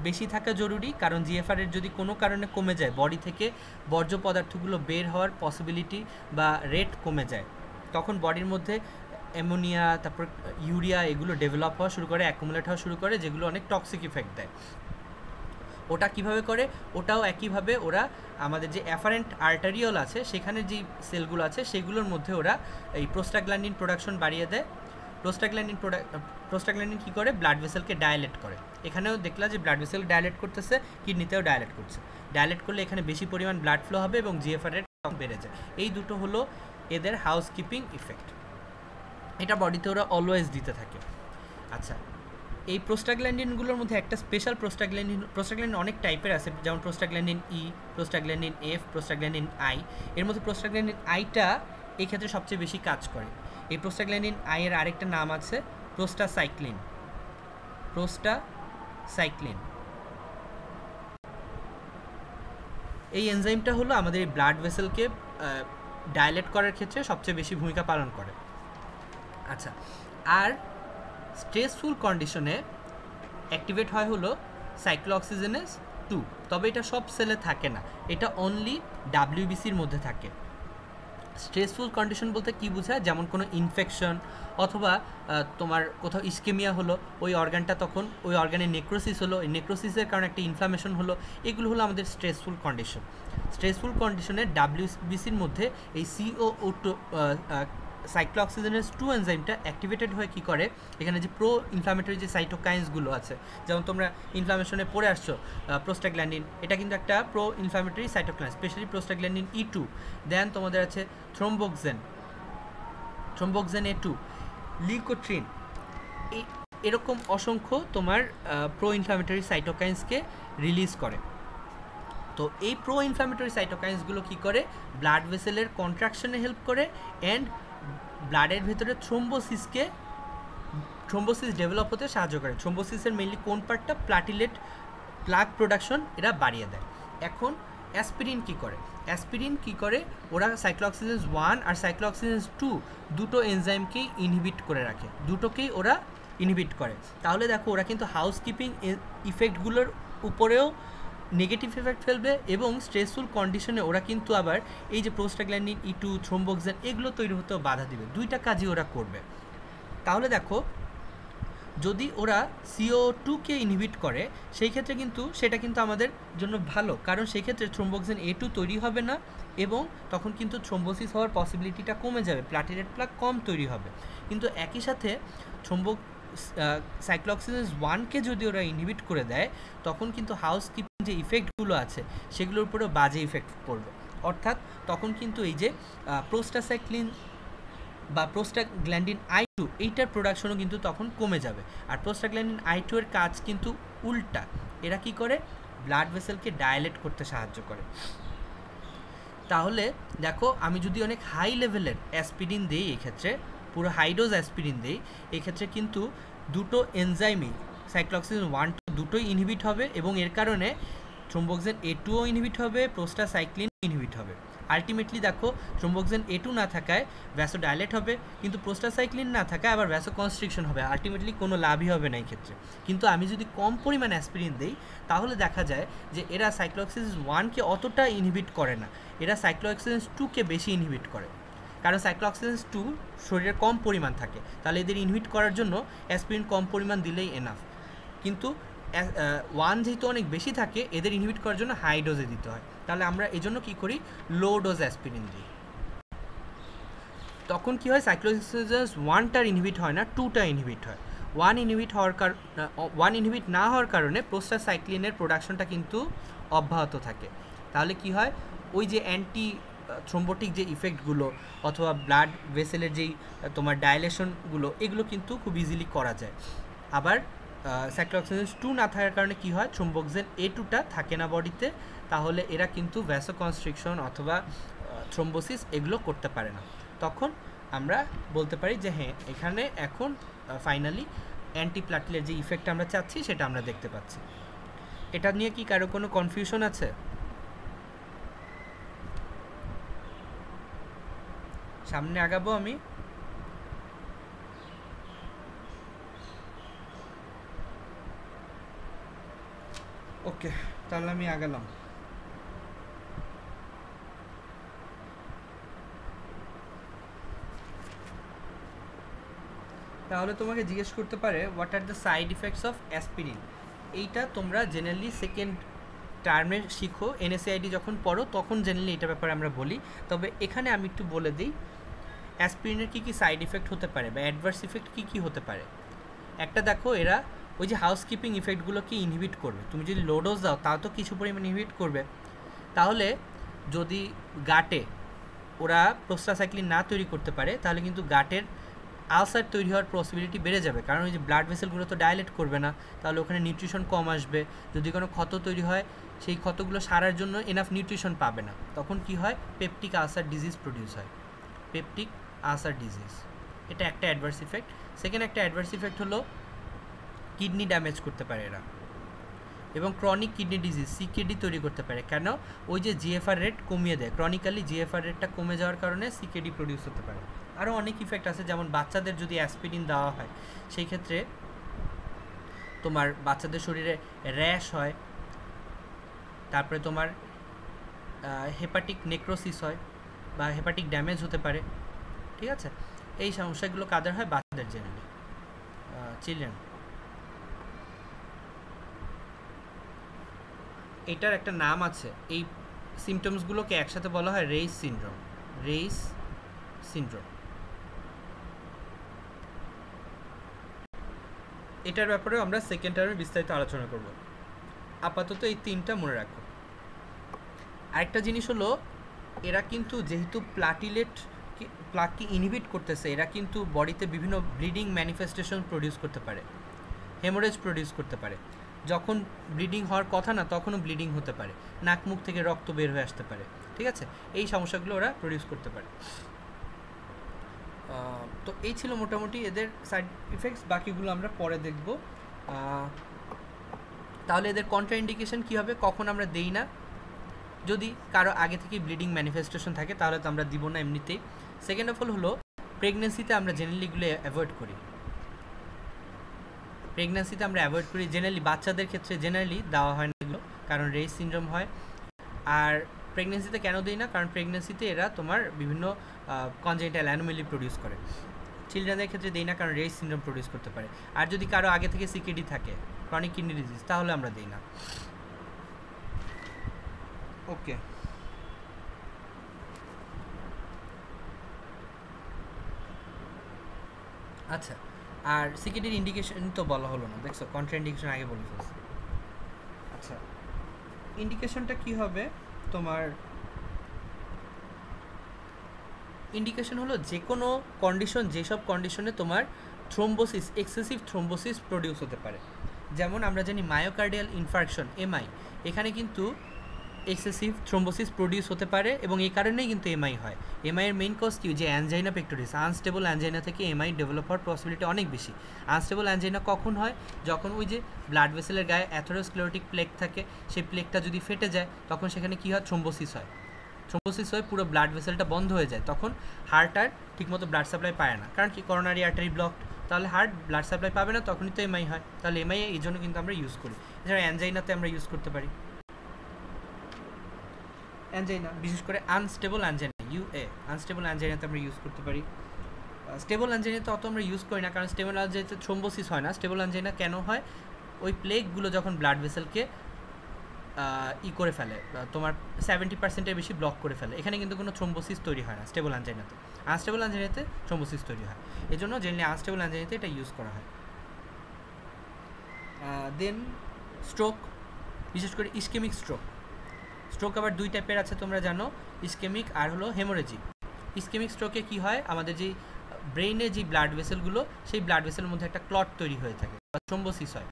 বেশি থাকা জরুরি? কারণ GFR রেট যদি কোনো কারণে কমে যায়, বডি থেকে বর্জ্য পদার্থগুলো বের হওয়ার পসিবিলিটি বা রেট কমে যায়, তখন বডির মধ্যে অ্যামোনিয়া, তারপর ইউরিয়া, এগুলো ডেভেলপ হওয়া শুরু করে, অ্যাকুমুলেট হওয়া শুরু করে, যেগুলো অনেক টক্সিক ইফেক্ট দেয়। ওটা কিভাবে করে, ওটাও একইভাবে ওরা আমাদের যে অ্যাফারেন্ট আর্টারিওল আছে সেখানে যে সেলগুলো আছে সেগুলোর মধ্যে ওরা এই প্রোস্টাগ্ল্যান্ডিন প্রোডাকশন বাড়িয়ে দেয়। প্রোস্টাগ্ল্যান্ডিন কী করে, ব্লাড ভেসেলকে ডায়ালেট করে। এখানেও দেখলা যে ব্লাড ভেসেল ডায়ালেট করতেছে, কিডনিতেও ডায়ালেট করছে। ডায়ালেট করলে এখানে বেশি পরিমাণ ব্লাড ফ্লো হবে এবং জিএফআর রেট বেড়ে যায়। এই দুটো হলো এদের হাউসকিপিং ইফেক্ট, এটা বডিতে ওরা অলওয়েজ দিতে থাকে। আচ্ছা, এই প্রোস্টাগ্ল্যান্ডিনগুলোর মধ্যে একটা স্পেশাল প্রোস্টাগ্ল্যান্ডিন অনেক টাইপের আছে, যেমন prostaglandin E, prostaglandin F, prostaglandin I. এর মধ্যে প্রোস্টাগ্ল্যান্ডিন আইটা এই ক্ষেত্রে সবচেয়ে বেশি কাজ করে। এই প্রোস্টাগ্ল্যান্ডিন আই এর আরেকটা নাম আছে প্রোস্টাসাইক্লিন। এই এনজাইমটা হলো আমাদের এই ব্লাড ভেসেলকে ডাইলেট করার ক্ষেত্রে সবচেয়ে বেশি ভূমিকা পালন করে। আচ্ছা, আর স্ট্রেসফুল কন্ডিশনে অ্যাক্টিভেট হয় হলো সাইক্লোঅক্সিজেনেজ 2, তবে এটা সব সেলে থাকে না, এটা অনলি ডাব্লিউবিসির মধ্যে থাকে। স্ট্রেসফুল কন্ডিশন বলতে কী বোঝায়, যেমন কোনো ইনফেকশন অথবা তোমার কোথাও ইস্কেমিয়া হলো, ওই অর্গানটা তখন ওই অর্গানের নেক্রোসিস হলো, এই নেক্রোসিসের কারণে একটা ইনফ্লামেশন হলো, এগুলো হলো আমাদের স্ট্রেসফুল কন্ডিশন। স্ট্রেসফুল কন্ডিশনে ডাব্লিউবিসির মধ্যে এই CO2 সাইক্লোঅক্সিজেনেজ 2 এনজাইমটা অ্যাক্টিভেটেড হয়ে কী করে, এখানে যে প্রো ইনফ্লামেটরি যে সাইটোকাইন্সগুলো আছে, যেমন তোমরা ইনফ্লামেশনে পড়ে আসছো প্রোস্টাগ্ল্যান্ডিন, এটা কিন্তু একটা pro inflammatory cytokine, specially prostaglandin E2। দেন তোমাদের আছে থ্রোম্বোক্সেন A2, লিউকোট্রিন, এরকম অসংখ্য তোমার প্রো ইনফ্লামেটরি সাইটোকাইন্সকে রিলিজ করে। তো এই প্রো ইনফ্লামেটরি সাইটোকাইন্সগুলো কী করে, ব্লাড ভেসেলের কন্ট্রাকশনে হেল্প করে অ্যান্ড ব্লাডের ভেতরে থ্রোম্বোসিস ডেভেলপ হতে সাহায্য করে। থ্রোম্বোসিসের মেইনলি কোন পার্টটা, প্লাক প্রোডাকশন এরা বাড়িয়ে দেয়। এখন অ্যাসপিরিন কী করে, ওরা সাইক্লোঅক্সিজেনেজ 1 আর সাইক্লোঅক্সিজেনেজ 2 দুটো এনজাইমকেই ইনহিবিট করে রাখে, দুটোকেই ওরা ইনহিবিট করে। তাহলে দেখো ওরা কিন্তু হাউসকিপিং ইফেক্টগুলোর উপরেও নেগেটিভ এফেক্ট ফেলবে এবং স্ট্রেসফুল কন্ডিশনে ওরা কিন্তু আবার এই যে প্রোস্টাগ্ল্যান্ডিন E2, থ্রোম্বোক্সেন এগুলো তৈরি হতেও বাধা দিবে, দুইটা কাজই ওরা করবে। তাহলে দেখো যদি ওরা CO2কে ইনহিবিট করে সেই ক্ষেত্রে কিন্তু সেটা কিন্তু আমাদের জন্য ভালো, কারণ সেই ক্ষেত্রে থ্রোম্বোক্সেন A2 তৈরি হবে না এবং তখন কিন্তু থ্রোম্বোসিস হওয়ার পসিবিলিটিটা কমে যাবে, প্লাটিলেট প্লাক কম তৈরি হবে। কিন্তু একই সাথে সাইক্লোঅক্সিজেনেজ 1কে যদি ওরা ইনহিবিট করে দেয় তখন কিন্তু হাউসকিপিং যে ইফেক্টগুলো আছে সেগুলোর উপরেও বাজে ইফেক্ট পড়বে। অর্থাৎ তখন কিন্তু এই যে প্রোস্টাসাইক্লিন বা প্রোস্টাগ্ল্যান্ডিন I2 এইটার প্রোডাকশনও কিন্তু তখন কমে যাবে। আর প্রোস্টাগ্ল্যান্ডিন I2 এর কাজ কিন্তু উল্টা, এরা কি করে, ব্লাড ভেসেলকে ডায়ালেট করতে সাহায্য করে। তাহলে দেখো আমি যদি অনেক হাই লেভেলের অ্যাসপিরিন দিই, এই ক্ষেত্রে পুরো হাইডোজ অ্যাসপিরিন দিই, এই ক্ষেত্রে কিন্তু দুটো এনজাইমই সাইক্লোঅক্সিজেন 1 দুটোই ইনহিবিট হবে এবং এর কারণে থ্রোম্বোক্সেন A2ও ইনহিবিট হবে, প্রোস্টাসাইক্লিন ইনহিবিট হবে। আলটিমেটলি দেখো থ্রোম্বোক্সেন A2 না থাকায় ভ্যাসোডাইলেট হবে, কিন্তু প্রোস্টাসাইক্লিন না থাকায় আবার ভ্যাসোকনস্ট্রিকশন হবে, আলটিমেটলি কোনো লাভই হবে না এই ক্ষেত্রে। কিন্তু আমি যদি কম পরিমাণ অ্যাসপিরিন দিই তাহলে দেখা যায় যে এরা সাইক্লোঅক্সিজেন 1কে অতটা ইনহিবিট করে না, এরা সাইক্লোঅক্সিজেন 2কে বেশি ইনহিবিট করে, কারণ সাইক্লোঅক্সিজেন 2 শরীরে কম পরিমাণ থাকে, তাহলে এদের ইনহিবিট করার জন্য অ্যাসপিরিন কম পরিমাণ দিলেই এনাফ। কিন্তু 1 যেহেতু অনেক বেশি থাকে, এদের ইনহিবিট করার জন্য হাই ডোজে দিতে হয়, তাহলে আমরা এজন্য কী করি, লো ডোজ অ্যাসপিরিন দিই। তখন কী হয়, সাইক্লোঅক্সিজেনেজ 1টার ইনহিবিট হয় না, 2টা ইনহিবিট হয়। 1 ইনহিবিট না হওয়ার কারণে প্রোস্টাসাইক্লিনের প্রোডাকশনটা কিন্তু অব্যাহত থাকে। তাহলে কি হয়, ওই যে অ্যান্টি থ্রোম্বোটিক যে ইফেক্টগুলো অথবা ব্লাড ভেসেলের যেই তোমার ডাইলেশনগুলো এগুলো কিন্তু খুব ইজিলি করা যায়। আবার সাইক্লোঅক্সিজেনেজ 2 না থাকার কারণে কি হয়, থ্রোম্বোক্সেন A2টা থাকে না বডিতে, তাহলে এরা কিন্তু ভ্যাসোকনস্ট্রিকশন অথবা থ্রোম্বোসিস এগুলো করতে পারে না। তখন আমরা বলতে পারি যে হ্যাঁ, এখানে এখন ফাইনালি অ্যান্টিপ্লাটিলের যে ইফেক্ট আমরা চাচ্ছি সেটা আমরা দেখতে পাচ্ছি। এটা নিয়ে কি কারো কোনো কনফিউশন আছে? সামনে আগাবো আমি। ওকে, তাহলে আমি আগালাম। তাহলে তোমাকে জিজ্ঞেস করতে পারে what are the side effects of aspirin. এইটা তোমরা জেনারেলি সেকেন্ড টার্মে শিখো, NSAID যখন পড়ো তখন জেনারেলি এটার ব্যাপারে আমরা বলি। তবে এখানে আমি একটু বলে দিই অ্যাসপিরিনের কী কী সাইড ইফেক্ট হতে পারে বা অ্যাডভার্স ইফেক্ট কী কী হতে পারে। একটা দেখো, এরা ওই যে হাউসকিপিং ইফেক্টগুলোকে ইনহিবিট করবে। তুমি যদি লো ডোজ দাও তাও তো কিছু পরিমাণ ইনহিবিট করবে। তাহলে যদি গাটে ওরা প্রোস্টাসাইক্লিন না তৈরি করতে পারে তাহলে কিন্তু গাটের আলসার তৈরি হওয়ার পসিবিলিটি বেড়ে যাবে, কারণ ওই যে ব্লাড ভেসেলগুলো তো ডাইলেট করবে না, তাহলে ওখানে নিউট্রিশন কম আসবে। যদি কোনো ক্ষত তৈরি হয় সেই ক্ষতগুলো সারার জন্য এনাফ নিউট্রিশন পাবে না, তখন কি হয়, পেপটিক আলসার ডিজিজ প্রডিউস হয়, পেপটিক আলসার ডিজিজ। এটা একটা অ্যাডভার্স ইফেক্ট। সেকেন্ড একটা অ্যাডভার্স ইফেক্ট হলো কিডনি ড্যামেজ করতে পারে এরা, এবং ক্রনিক কিডনি ডিজিজ সিকেডি তৈরি করতে পারে। কেন? ওই যে জিএফআর রেট কমিয়ে দেয়, ক্রনিক্যালি জিএফআর রেটটা কমে যাওয়ার কারণে সিকেডি প্রডিউস হতে পারে। আরও অনেক ইফেক্ট আছে, যেমন বাচ্চাদের যদি অ্যাসপিরিন দেওয়া হয় সেই ক্ষেত্রে তোমার বাচ্চাদের শরীরে র্যাশ হয়, তারপরে তোমার হেপাটিক নেক্রোসিস হয় বা হেপাটিক ড্যামেজ হতে পারে। ঠিক আছে, এই সমস্যাগুলো কাদের হয়? বাচ্চাদের, জেনারেলি চিলড্রেন। এটার একটা নাম আছে, এই সিমটমসগুলোকে একসাথে বলা হয় রেইস সিনড্রোম। রেইস সিনড্রোম, এটার ব্যাপারেও আমরা সেকেন্ড টার্মে বিস্তারিত আলোচনা করব। আপাতত এই তিনটা মনে রাখো। আরেকটা জিনিস হলো, এরা কিন্তু যেহেতু প্লাককে ইনহিবিট করতেছে, এরা কিন্তু বডিতে বিভিন্ন ব্লিডিং ম্যানিফেস্টেশন প্রডিউস করতে পারে, হেমোরেজ প্রডিউস করতে পারে। যখন ব্লিডিং হওয়ার কথা না তখনও ব্লিডিং হতে পারে, নাক মুখ থেকে রক্ত বের হয়ে আসতে পারে। ঠিক আছে, এই সমস্যাগুলো ওরা প্রডিউস করতে পারে। তো এই ছিল মোটামুটি এদের সাইড ইফেক্টস, বাকিগুলো আমরা পরে দেখব। তাহলে এদের কন্ট্রা ইন্ডিকেশন কী হবে, কখন আমরা দেই না? যদি কারো আগে থেকে ব্লিডিং ম্যানিফেস্টেশন থাকে তাহলে তো আমরা দিব না এমনিতেই। সেকেন্ড অফ অল হলো, প্রেগনেন্সিতে আমরা জেনারেলিগুলো অ্যাভয়েড করি। প্রেগনেন্সিতে আমরা অ্যাভয়েড করি, জেনারেলি বাচ্চাদের ক্ষেত্রে জেনারেলি দেওয়া হয় না এগুলো, কারণ রেইস সিনড্রোম হয়। আর প্রেগনেন্সিতে কেন দিই না? কারণ প্রেগনেন্সিতে এরা তোমার বিভিন্ন কনজেনিটাল অ্যানোমালি প্রডিউস করে। চিলড্রেনদের ক্ষেত্রে দিই না, কারণ রেইস সিনড্রোম প্রডিউস করতে পারে। আর যদি কারো আগে থেকে সিকেডি থাকে, ক্রনিক কিডনি ডিজিজ, তাহলে আমরা দিই না। ওকে, আচ্ছা, আর সিকেডির ইন্ডিকেশন তো বলা হলো না, দেখছো কন্ট্রা ইন্ডিকেশন আগে বলে ফেলছি। আচ্ছা, ইন্ডিকেশনটা কি হবে তোমার? ইন্ডিকেশন হলো যে কোনো কন্ডিশন, যেসব কন্ডিশনে তোমার থ্রোম্বোসিস, এক্সেসিভ থ্রোম্বোসিস প্রডিউস হতে পারে। যেমন আমরা জানি মায়োকার্ডিয়াল ইনফার্কশন, এমআই, এখানে কিন্তু এক্সেসিভ থ্রোম্বোসিস প্রডিউস হতে পারে এবং এই কারণেই কিন্তু এমআই হয়। এমআই এর মেইন কজ কি? যে অ্যানজাইনা পেক্টোরিস, আনস্টেবল অ্যানজাইনা থেকে এমআই ডেভেলপ হওয়ার পসিবিলিটি অনেক বেশি। আনস্টেবল অ্যানজাইনা কখন হয়? যখন ওই যে ব্লাড ভেসেলের গায়ে অ্যাথেরোস্ক্লেরোটিক প্লেক থাকে, সেই প্লেকটা যদি ফেটে যায় তখন সেখানে কী হয়? থ্রোম্বোসিস হয়। থ্রোম্বোসিস হয়ে পুরো ব্লাড ভেসেলটা বন্ধ হয়ে যায়, তখন হার্ট আর ঠিকমতো ব্লাড সাপ্লাই পায় না, কারণ কি করোনারি আর্টারি ব্লক, তাহলে হার্ট ব্লাড সাপ্লাই পাবে না, তখনই তো এমআই হয়। তাহলে এমআই এই জন্য কিন্তু আমরা ইউজ করি। এছাড়া অ্যানজাইনাতে আমরা ইউজ করতে পারি, অ্যানজাইনা বিশেষ করে আনস্টেবল অ্যানজাইনা, ইউএ, আনস্টেবল অ্যানজাইনাতে আমরা ইউজ করতে পারি। স্টেবল অ্যানজাইনাতে অত আমরা ইউজ করি না, কারণ স্টেবল অ্যানজাইনাতে থ্রোম্বোসিস হয় না। স্টেবল অ্যানজাইনা কেন হয়? ওই প্লেকগুলো যখন ব্লাড ভেসেলকে করে ফেলে, তোমার 70%-এর বেশি ব্লক করে ফেলে, এখানে কিন্তু কোনো থ্রোম্বোসিস তৈরি হয় না স্টেবল অ্যানজাইনাতে। আনস্টেবল অ্যানজাইনাতে থ্রোম্বোসিস তৈরি হয়, এই জন্য জেনারেলি আনস্টেবল অ্যানজাইনাতে এটা ইউজ করা হয়। দেন স্ট্রোক, বিশেষ করে ইসকেমিক স্ট্রোক। স্ট্রোক আবার দুই টাইপের আছে তোমরা জানো, ইসকেমিক আর হলো হেমোরেজিক। ইসকেমিক স্ট্রোকে কি হয়? আমাদের যে ব্রেইনে যে ব্লাড ভেসেলগুলো, সেই ব্লাড ভেসেলের মধ্যে একটা ক্লট তৈরি হয়ে থাকে বা থ্রোম্বোসিস হয়,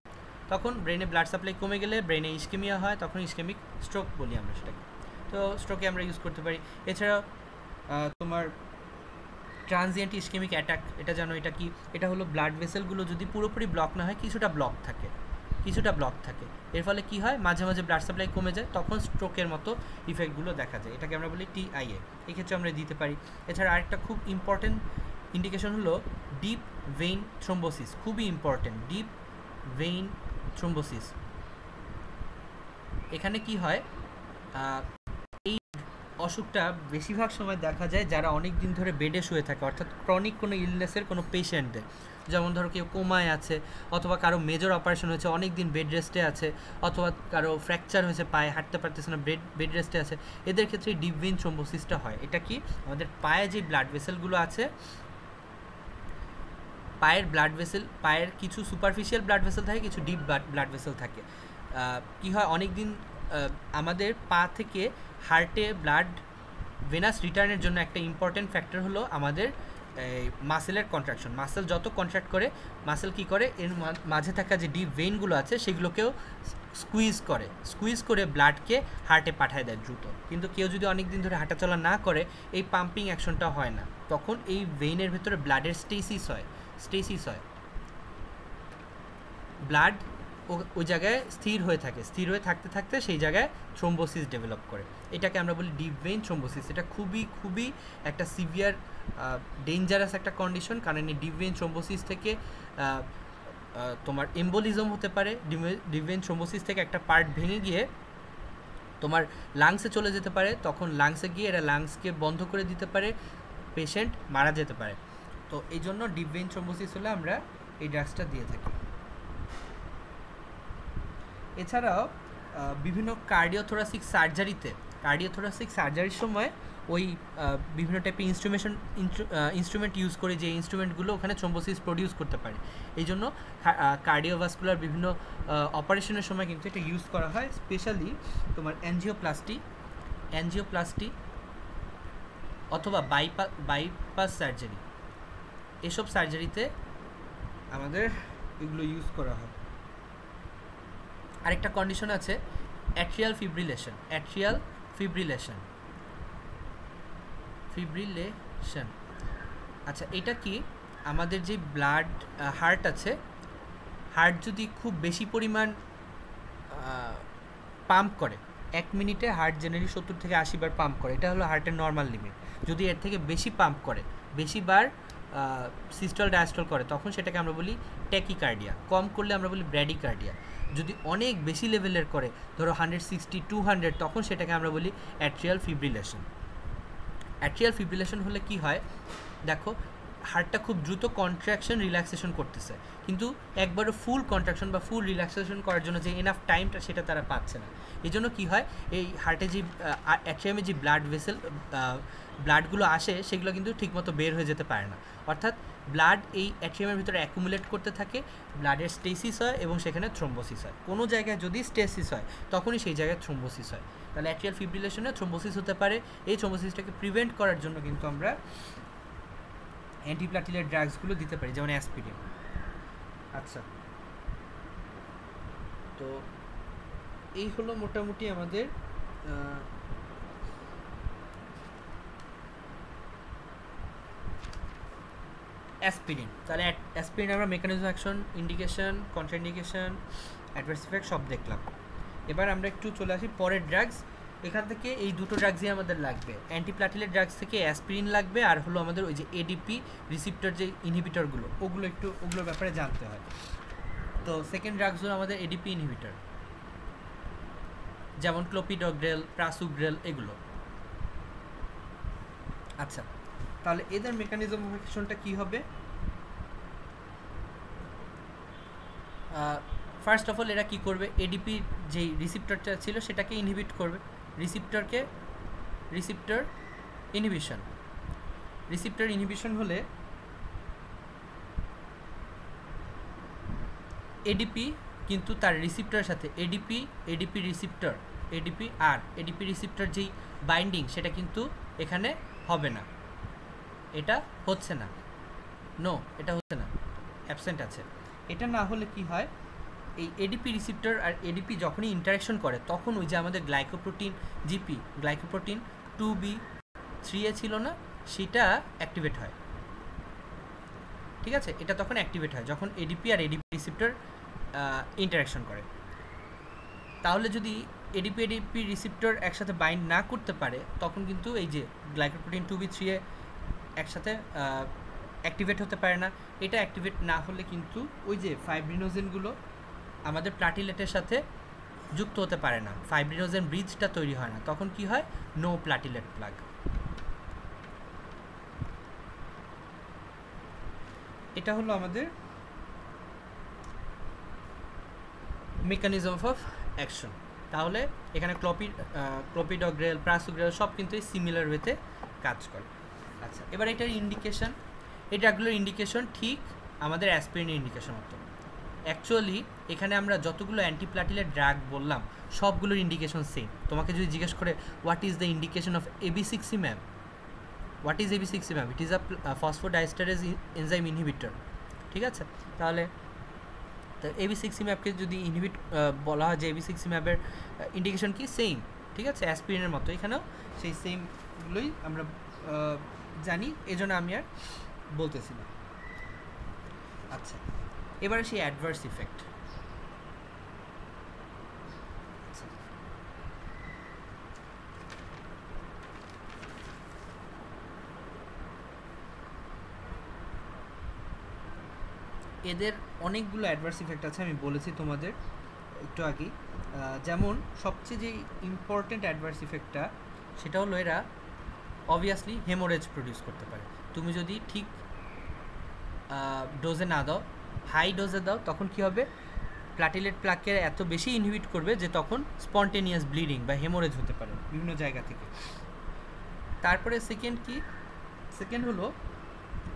তখন ব্রেনে ব্লাড সাপ্লাই কমে গেলে ব্রেনে ইসকেমিয়া হয়, তখন ইসকেমিক স্ট্রোক বলি আমরা সেটাকে। তো স্ট্রোকে আমরা ইউজ করতে পারি। এছাড়াও তোমার ট্রানজিয়েন্ট ইসকেমিক অ্যাটাক, এটা জানো এটা কি? এটা হলো ব্লাড ভেসেলগুলো যদি পুরোপুরি ব্লক না হয়, কিছুটা ব্লক থাকে, এর ফলে কি হয়? মাঝে মাঝে ব্লাড সাপ্লাই কমে যায়, তখন স্ট্রোকের মতো ইফেক্টগুলো দেখা যায়, এটাকে আমরা বলি TIA। এক্ষেত্রে আমরা দিতে পারি। এছাড়া আরেকটা খুব ইম্পর্টেন্ট ইন্ডিকেশন হলো ডিপ ভেইন থ্রোম্বোসিস, খুবই ইম্পর্টেন্ট, ডিপ ভেইন থ্রোম্বোসিস। এখানে কি হয়? এই অসুখটা বেশিরভাগ সময় দেখা যায় যারা অনেক দিন ধরে বেডে শুয়ে থাকে, অর্থাৎ ক্রনিক কোনো ইলনেসের কোনো পেশেন্টদের, যেমন ধরো কেউ কোমায় আছে, অথবা কারো মেজর অপারেশন হয়েছে অনেক দিন বেড রেস্টে আছে, অথবা কারো ফ্র্যাকচার হয়েছে পায়ে হাঁটতে পারতেছে না বেড রেস্টে আছে, এদের ক্ষেত্রে ডিপ ভেইন থ্রোম্বোসিসটা হয়। এটা কি আমাদের পায়ে যে ব্লাড ভেসেলগুলো আছে, পায়ের ব্লাড ভেসেল, পায়ের কিছু সুপারফিশিয়াল ব্লাড ভেসেল থাকে, কিছু ডিপ ব্লাড ভেসেল থাকে। কি হয় অনেক দিন আমাদের পা থেকে হার্টে ব্লাড ভেনাস রিটার্নের জন্য একটা ইম্পর্টেন্ট ফ্যাক্টর হলো আমাদের মাসেলের কন্ট্রাকশন। মাসেল যত কন্ট্রাক্ট করে, মাসেল কি করে, এর মাঝে থাকা যে ডিপ ভেইনগুলো আছে সেগুলোকেও স্কুইজ করে ব্লাডকে হার্টে পাঠায় দেয় দ্রুত। কিন্তু কেউ যদি অনেক দিন ধরে হাঁটাচলা না করে, এই পাম্পিং অ্যাকশনটা হয় না, তখন এই ভেইনের ভেতরে ব্লাডের স্টেসিস হয়, ব্লাড ওই জায়গায় স্থির হয়ে থাকে, স্থির হয়ে থাকতে থাকতে সেই জায়গায় থ্রোম্বোসিস ডেভেলপ করে। এটাকে আমরা বলি ডিপ ভেইন থ্রোম্বোসিস। এটা খুবই খুবই একটা সিভিয়ার ডেঞ্জারাস একটা কন্ডিশন, কারণ এই ডিপ ভেইন থ্রোম্বোসিস থেকে তোমার এম্বোলিজম হতে পারে। ডিপ ভেইন থ্রোম্বোসিস থেকে একটা পার্ট ভেঙে গিয়ে তোমার লাংসে চলে যেতে পারে, তখন লাংসে গিয়ে এরা লাংসকে বন্ধ করে দিতে পারে, পেশেন্ট মারা যেতে পারে। তো এই জন্য ডিপ ভেইন থ্রোম্বোসিস হলে আমরা এই ড্রাগসটা দিয়ে থাকি। এছাড়াও বিভিন্ন কার্ডিওথোরাসিক সার্জারির সময় ওই বিভিন্ন টাইপের ইনস্ট্রুমেন্ট ইউজ করে, যে ইনস্ট্রুমেন্টগুলো ওখানে থ্রোম্বোসিস প্রডিউস করতে পারে। এই জন্য কার্ডিওভাস্কুলার বিভিন্ন অপারেশনের সময় কিন্তু এটা ইউজ করা হয়। স্পেশালি তোমার অ্যাঞ্জিওপ্লাস্টি অথবা বাইপাস সার্জারি, এসব সার্জারিতে আমাদের এগুলো ইউজ করা হয়। আরেকটা কন্ডিশন আছে অ্যাট্রিয়াল ফিব্রিলেশন। আচ্ছা, এটা কি আমাদের যে ব্লাড হার্ট আছে, হার্ট যদি খুব বেশি পরিমাণ পাম্প করে, 1 মিনিটে হার্ট জেনারেলি 70 থেকে 80 বার পাম্প করে, এটা হলো হার্টের নর্মাল লিমিট। যদি এর থেকে বেশি পাম্প করে, বেশিবার সিস্টল ডায়াস্টল করে, তখন সেটাকে আমরা বলি ট্যাকিকার্ডিয়া। কম করলে আমরা বলি ব্র্যাডিকার্ডিয়া। যদি অনেক বেশি লেভেলের করে, ধরো 160, 200, তখন সেটাকে আমরা বলি অ্যাট্রিয়াল ফিব্রিলেশন হলে কি হয়, দেখো হার্টটা খুব দ্রুত কন্ট্রাকশন রিল্যাক্সেশন করতেছে, কিন্তু একবারও ফুল কন্ট্রাকশন বা ফুল রিল্যাক্সেশন করার জন্য যে এনাফ টাইমটা, সেটা তারা পাচ্ছে না। এই জন্য কী হয়, এই হার্টে যে অ্যাট্রিয়ামে যে ব্লাডগুলো আসে, সেগুলো কিন্তু ঠিকমতো বের হয়ে যেতে পারে না। অর্থাৎ ব্লাড এই অ্যাট্রিয়ামের ভিতরে অ্যাকুমুলেট করতে থাকে, ব্লাডের স্টেসিস হয় এবং সেখানে থ্রোম্বোসিস হয়। কোনো জায়গায় যদি স্টেসিস হয়, তখনই সেই জায়গায় থ্রোম্বোসিস হয়। তাহলে অ্যাট্রিয়াল ফিব্রিলেশনে থ্রোম্বোসিস হতে পারে। এই থ্রোম্বোসিসটাকে প্রিভেন্ট করার জন্য কিন্তু আমরা অ্যান্টিপ্লাটিলেট ড্রাগসগুলো দিতে পারি, যেমন অ্যাসপিরিন। আচ্ছা, তো এই হলো মোটামুটি আমাদের অ্যাসপিরিন। তাহলে অ্যাসপিরিন আমরা mechanism action, indication, contraindication, adverse effect সব দেখলাম। এবার আমরা একটু চলে আসি পরের ড্রাগস। এখান থেকে এই দুটো ড্রাগসই আমাদের লাগবে। অ্যান্টিপ্লাটিলেট ড্রাগস থেকে অ্যাসপিরিন লাগবে, আর হলো আমাদের ওই যে এডিপি রিসিপ্টর যে ইনহিবিটরগুলো, ওগুলোর ব্যাপারে জানতে হয়। তো সেকেন্ড ড্রাগস হলো আমাদের এডিপি ইনহিবিটর, যেমন ক্লোপিডোগ্রেল, প্রাসুগ্রেল, এগুলো। আচ্ছা, তাহলে এদের মেকানিজম অফ অ্যাকশনটা কী হবে? ফার্স্ট অফ অল এরা কী করবে, এডিপি যেই রিসিপ্টরটা ছিল সেটাকে ইনহিবিট করবে। রিসিপ্টর ইনহিবিশন হলে এডিপি কিন্তু তার রিসিপ্টরের সাথে এডিপি রিসিপ্টর যেই বাইন্ডিং, সেটা কিন্তু এখানে হবে না, এটা হচ্ছে না, অ্যাবসেন্ট আছে। এটা না হলে কি হয়, এই এডিপি রিসিপ্টর আর এডিপি যখনই ইন্টারাকশন করে, তখন ওই যে আমাদের গ্লাইকোপ্রোটিন 2B3A ছিল না, সেটা অ্যাক্টিভেট হয়। ঠিক আছে, এটা তখন অ্যাক্টিভেট হয় যখন এডিপি আর এডিপি রিসিপ্টর ইন্টারাকশন করে। তাহলে যদি এডিপি রিসিপ্টর একসাথে বাইন্ড না করতে পারে, তখন কিন্তু এই যে গ্লাইকোপ্রোটিন 2B3A একসাথে অ্যাক্টিভেট হতে পারে না। এটা অ্যাক্টিভেট না হলে কিন্তু ওই যে ফাইব্রিনোজেনগুলো আমাদের প্লাটিলেটের সাথে যুক্ত হতে পারে না, ফাইব্রিনোজেন ব্রিজটা তৈরি হয় না, তখন কি হয়? No platelet plug. এটা হলো আমাদের মেকানিজম অফ অ্যাকশন। তাহলে এখানে ক্লোপিডোগ্রেল, প্রাসোগ্রেল সব কিন্তু এই সিমিলার ওয়েতে কাজ করে। আচ্ছা, এবার এটার ইন্ডিকেশন, এই ড্রাগগুলোর ইন্ডিকেশন ঠিক আমাদের অ্যাসপিরিনের ইন্ডিকেশন মতো। অ্যাকচুয়ালি এখানে আমরা যতগুলো অ্যান্টিপ্লাটিলেট ড্রাগ বললাম সবগুলোর ইন্ডিকেশন সেম। তোমাকে যদি জিজ্ঞেস করে what is the indication of AB6C-MAB, what is AB6C-MAB? It is a phosphodiesterase enzyme inhibitor. ঠিক আছে, তাহলে তো AB6C-MABকে যদি ইনহিবিট বলা হয় যে AB6C-MABের ইন্ডিকেশন কি? সেম। ঠিক আছে, অ্যাসপিরিনের মতো এখানেও সেই সেমগুলোই আমরা জানি, এজন্য আমি আর বলতেছি না। আচ্ছা, এবারে সেই অ্যাডভার্স ইফেক্ট। এদের অনেকগুলো অ্যাডভার্স ইফেক্ট আছে, আমি বলেছি তোমাদের একটু আগেই। যেমন সবচেয়ে যে ইম্পর্টেন্ট অ্যাডভার্স ইফেক্টটা সেটা হলো এরা অবভিয়াসলি হেমোরেজ প্রডিউস করতে পারে। তুমি যদি ঠিক ডোজে না দাও, হাই ডোজে দাও, তখন কি হবে? প্ল্যাটিলেট প্লাগকে এত বেশি ইনহিবিট করবে যে তখন স্পন্টেনিয়াস ব্লিডিং বা হেমোরেজ হতে পারে বিভিন্ন জায়গা থেকে। তারপরে সেকেন্ড হলো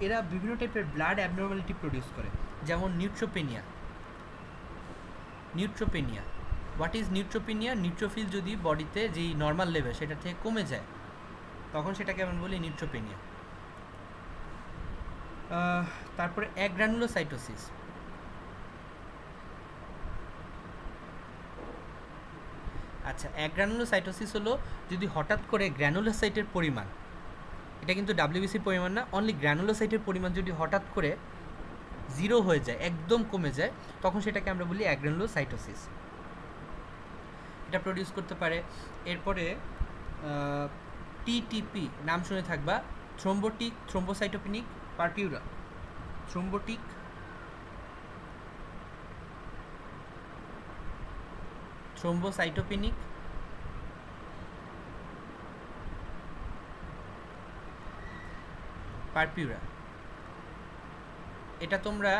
এরা বিভিন্ন টাইপের ব্লাড অ্যাবনর্মালিটি প্রডিউস করে, যেমন neutropenia. What is neutropenia? Neutrophil যদি বডিতে যেই নর্মাল লেভেল সেটা থেকে কমে যায় তখন সেটাকে আমরা বলি নিউট্রোপেনিয়া। তারপরে অ্যাগ্রানুলোসাইটোসিস। আচ্ছা, অ্যাগ্রানুলোসাইটোসিস হলো যদি হঠাৎ করে গ্র্যানুলোসাইটের পরিমাণ, এটা কিন্তু WBC পরিমাণ না, অনলি গ্র্যানুলোসাইটের পরিমাণ যদি হঠাৎ করে 0 হয়ে যায়, একদম কমে যায়, তখন সেটাকে আমরা বলি অ্যাগ্রানুলোসাইটোসিস। এটা প্রডিউস করতে পারে। এরপরে TTP নাম শুনে থাকবা, থ্রোম্বোসাইটোপেনিক পারপিউরা। থ্রোম্বোসাইটোপেনিক পারপিউরা, এটা তোমরা